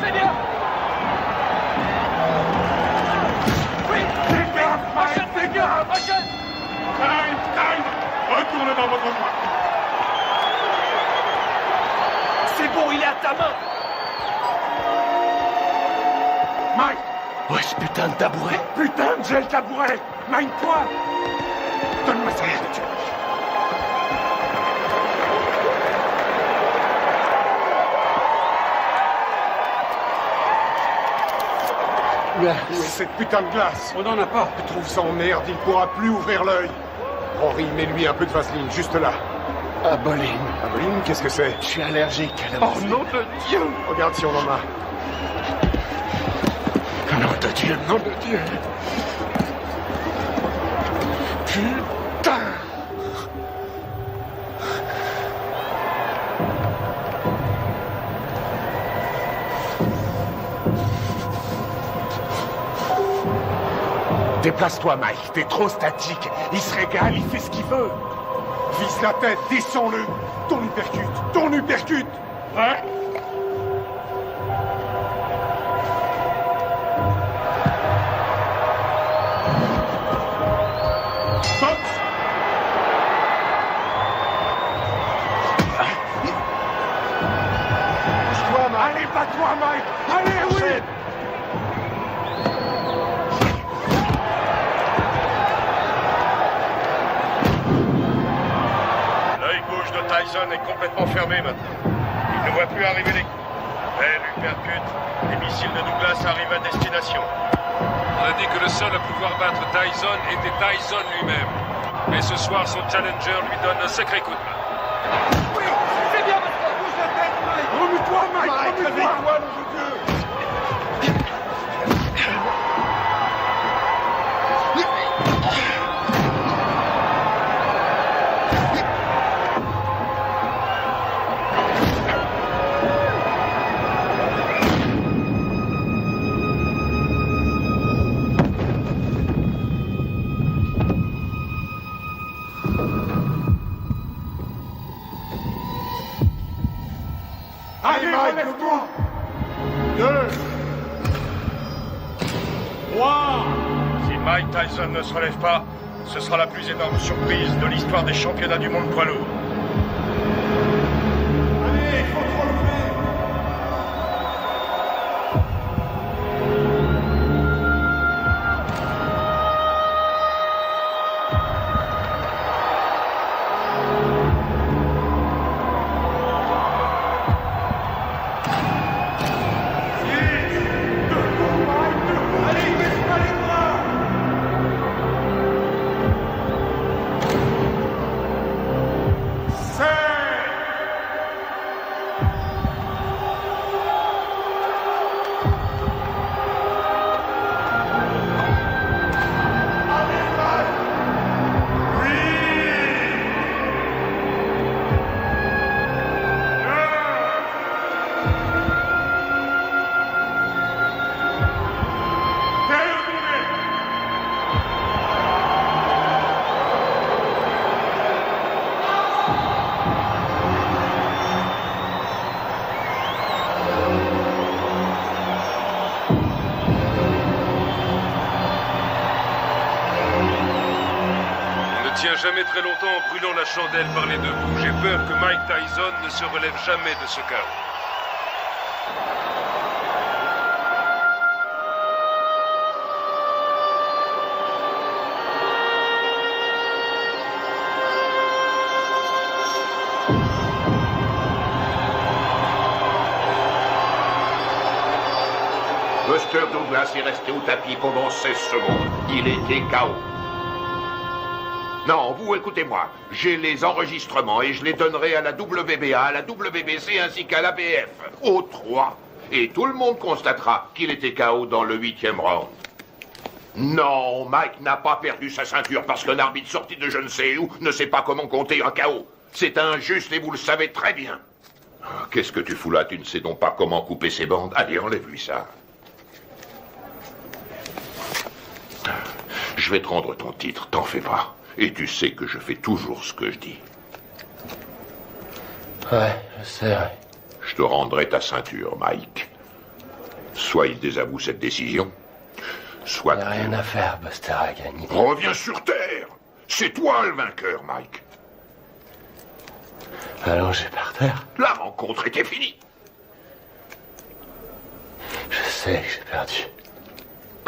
C'est bien! Oui! Fais gaffe, Mike! Fais gaffe! Prochaine! Time! Retourne dans votre coin! C'est bon, il est à ta main! Mike! Ouais, ce putain de tabouret! Putain, j'ai le tabouret! Mine-toi! Donne-moi ça, Dieu! Où est cette putain de glace? On n'en a pas. Je trouve ça en merde, il pourra plus ouvrir l'œil. Henri, mets-lui un peu de vaseline, juste là. Aboline. Aboline, qu'est-ce que c'est? Je suis allergique à la Oh nom de Dieu! Regarde si on en a. Nom de Dieu, nom de Dieu! Putain! Déplace-toi, Mike, t'es trop statique. Il se régale, il fait ce qu'il veut. Vise la tête, descends-le. Ton uppercut, ton uppercut. Ouais. Box. Bouge-toi, Mike. Allez, bats-toi, Mike. Allez, oui. Tyson est complètement fermé maintenant. Il ne voit plus arriver les coups. Elle lui percute. Les missiles de Douglas arrivent à destination. On a dit que le seul à pouvoir battre Tyson était Tyson lui-même. Mais ce soir, son challenger lui donne un sacré coup de main. Oui, c'est bien, Buster! Bouge la tête, Mike! Remue-toi, Mike! Remue-toi, nom de Dieu! Allez, relève-toi! 2, 3. Si Mike Tyson ne se relève pas, ce sera la plus énorme surprise de l'histoire des championnats du monde poids lourd. Allez, il faut te relever! Jamais très longtemps en brûlant la chandelle par les deux bouts. J'ai peur que Mike Tyson ne se relève jamais de ce chaos. Buster Douglas est resté au tapis pendant 16 secondes. Il était KO. Non, vous écoutez-moi. J'ai les enregistrements et je les donnerai à la WBA, à la WBC ainsi qu'à l'ABF. Aux 3. Et tout le monde constatera qu'il était KO dans le 8e round. Non, Mike n'a pas perdu sa ceinture parce qu'un arbitre sorti de je ne sais où ne sait pas comment compter un KO. C'est injuste et vous le savez très bien. Qu'est-ce que tu fous là? Tu ne sais donc pas comment couper ses bandes? Allez, enlève-lui ça. Je vais te rendre ton titre, t'en fais pas. Et tu sais que je fais toujours ce que je dis. Ouais, je sais, ouais. Je te rendrai ta ceinture, Mike. Soit il désavoue cette décision, soit... Il n'y a rien à faire, Buster Hagen. Reviens sur Terre. C'est toi le vainqueur, Mike. Allongé par terre. La rencontre était finie. Je sais que j'ai perdu.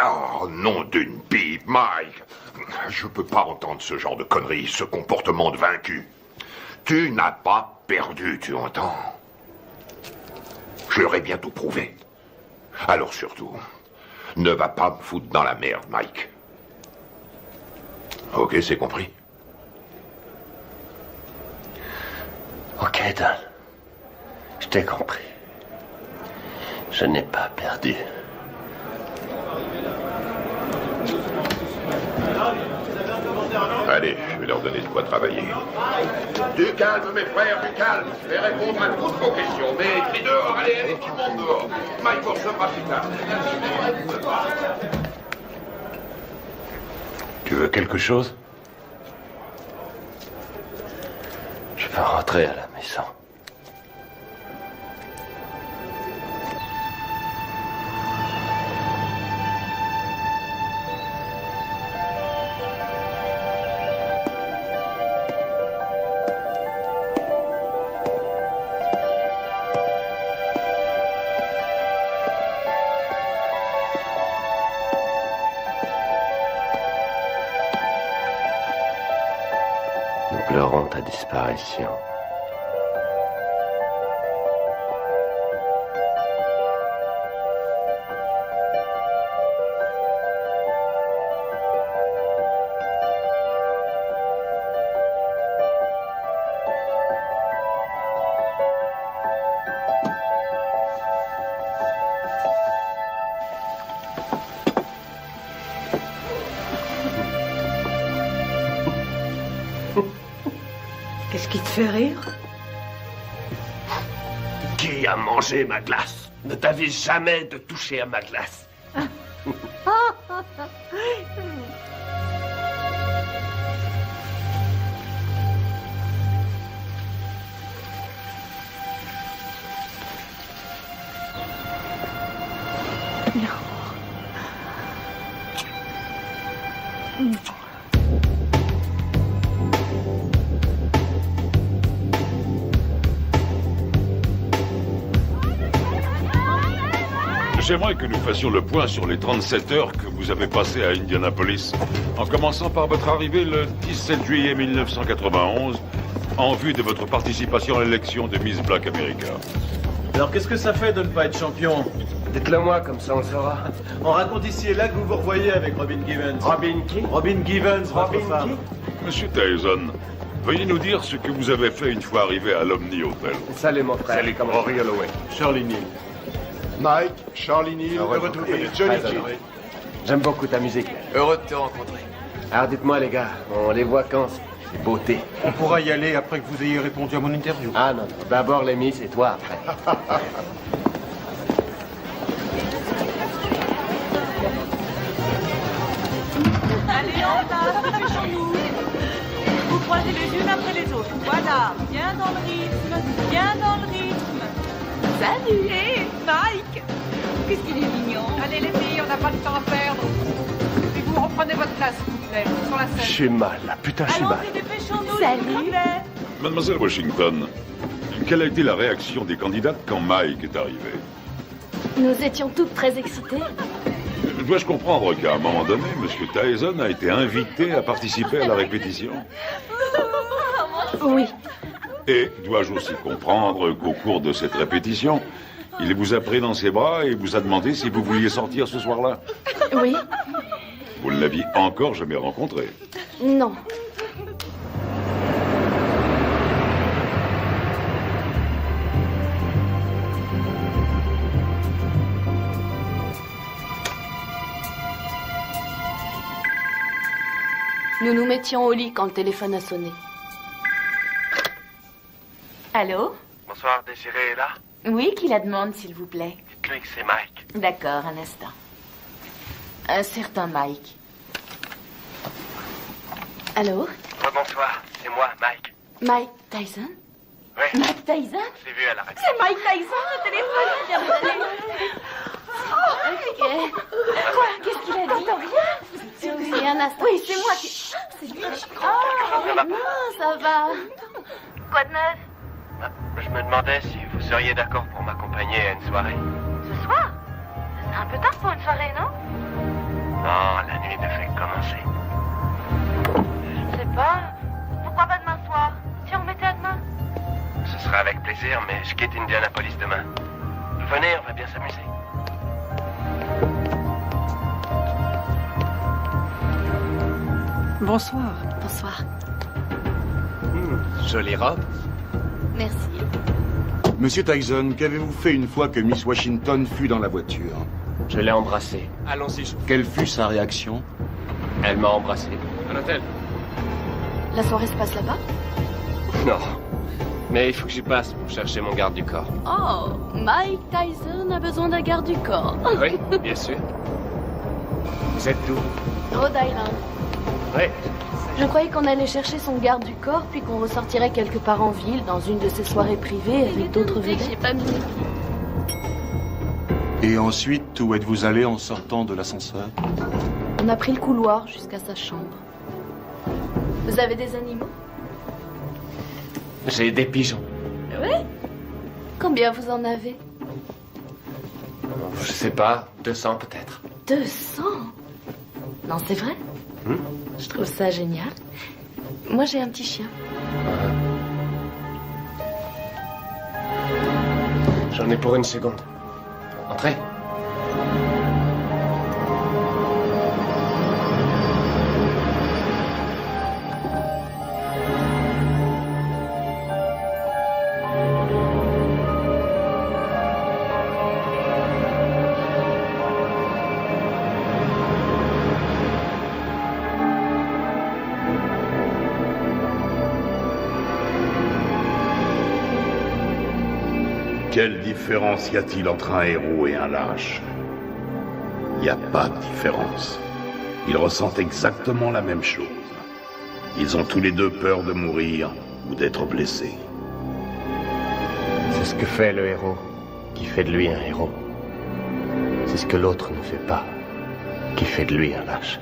Oh, nom d'une pipe, Mike. Je peux pas entendre ce genre de conneries, ce comportement de vaincu. Tu n'as pas perdu, tu entends? Je leur ai bientôt prouvé. Alors surtout, ne va pas me foutre dans la merde, Mike. Ok, c'est compris? Ok, Dan. Je t'ai compris. Je n'ai pas perdu. Allez, je vais leur donner de quoi travailler. Du calme, mes frères, du calme. Je vais répondre à toutes vos questions. Mais crie dehors, allez, tout le monde dehors. Mike recevra plus tard. Tu veux quelque chose? Je peux rentrer à la maison. Nous pleurons ta disparition. Qu'est-ce qui te fait rire? Qui a mangé ma glace? Ne t'avise jamais de toucher à ma glace. J'aimerais que nous fassions le point sur les 37 heures que vous avez passées à Indianapolis, en commençant par votre arrivée le 17 juillet 1991, en vue de votre participation à l'élection de Miss Black America. Alors qu'est-ce que ça fait de ne pas être champion? Dites-le moi, comme ça on le saura. On raconte ici et là que vous vous revoyez avec Robin Givens. Robin qui? Robin Givens, votre femme. Monsieur Tyson, veuillez nous dire ce que vous avez fait une fois arrivé à l'Omni Hotel. Salut mon frère. Salut, comment Rory Holloway. Shirley Neal. Mike, Charlie Neal, heureux de vous connaître. Johnny G. J'aime beaucoup ta musique. Heureux de te rencontrer. Alors dites-moi les gars, on les voit quand ces beautés? On pourra y aller après que vous ayez répondu à mon interview. Ah non, d'abord les Miss et toi après. Allez, en place, dépêchons-nous. Vous croisez les unes après les autres. Voilà, bien dans le rythme, bien dans le rythme. Salut, hé, Mike. Qu'est-ce qu'il est mignon. Allez les filles, on n'a pas de temps à perdre. Et puis vous reprenez votre place, s'il vous plaît, sur la scène. Je suis mal, là. Putain, je suis mal. Allons-y, dépêchons-nous, s'il vous plaît. Mademoiselle Washington, quelle a été la réaction des candidates quand Mike est arrivé? Nous étions toutes très excitées. Dois-je comprendre qu'à un moment donné, M. Tyson a été invité à participer à la répétition? Oui. Et dois-je aussi comprendre qu'au cours de cette répétition, il vous a pris dans ses bras et vous a demandé si vous vouliez sortir ce soir-là? Oui. Vous ne l'aviez encore jamais rencontré? Non. Nous nous mettions au lit quand le téléphone a sonné. Allô? Bonsoir, Désiré est là? Oui, qui la demande, s'il vous plaît? Dites-lui que c'est Mike. D'accord, un instant. Un certain Mike. Allô? Bonsoir, c'est moi, Mike. Mike Tyson? Oui. Mike Tyson? On s'est vu à la radio. C'est Mike Tyson, le téléphone vient de sonner. Ok. Quoi? Qu'est-ce qu'il a dit? Rien. Oui, un instant. Oui, c'est moi qui... C'est lui. Oh, non, ça va. Quoi de neuf? Je me demandais si vous seriez d'accord pour m'accompagner à une soirée. Ce soir? C'est un peu tard pour une soirée, non? Non, la nuit ne fait que commencer. Je sais pas. Pourquoi pas demain soir? Si on remettait à demain? Ce sera avec plaisir, mais je quitte Indianapolis demain. Venez, on va bien s'amuser. Bonsoir. Bonsoir. Jolie robe. Merci. Monsieur Tyson, qu'avez-vous fait une fois que Miss Washington fut dans la voiture? Je l'ai embrassée. Allons-y, chauffeur. Quelle fut sa réaction? Elle m'a embrassé. À l'hôtel. La soirée se passe là-bas? Non. Mais il faut que j'y passe pour chercher mon garde du corps. Oh, Mike Tyson a besoin d'un garde du corps. Oui, bien sûr. Vous êtes d'où? Rhode Island. Oui. Je croyais qu'on allait chercher son garde du corps, puis qu'on ressortirait quelque part en ville, dans une de ses soirées privées, avec d'autres vedettes. J'ai pas mis. Et ensuite, où êtes-vous allé en sortant de l'ascenseur? On a pris le couloir jusqu'à sa chambre. Vous avez des animaux? J'ai des pigeons. Oui? Combien vous en avez? Je sais pas, 200 peut-être. 200? Non, c'est vrai? Je trouve ça génial. Moi, j'ai un petit chien. J'en ai pour une seconde. Entrez. Quelle différence y a-t-il entre un héros et un lâche? Il n'y a pas de différence. Ils ressentent exactement la même chose. Ils ont tous les deux peur de mourir ou d'être blessés. C'est ce que fait le héros qui fait de lui un héros. C'est ce que l'autre ne fait pas qui fait de lui un lâche.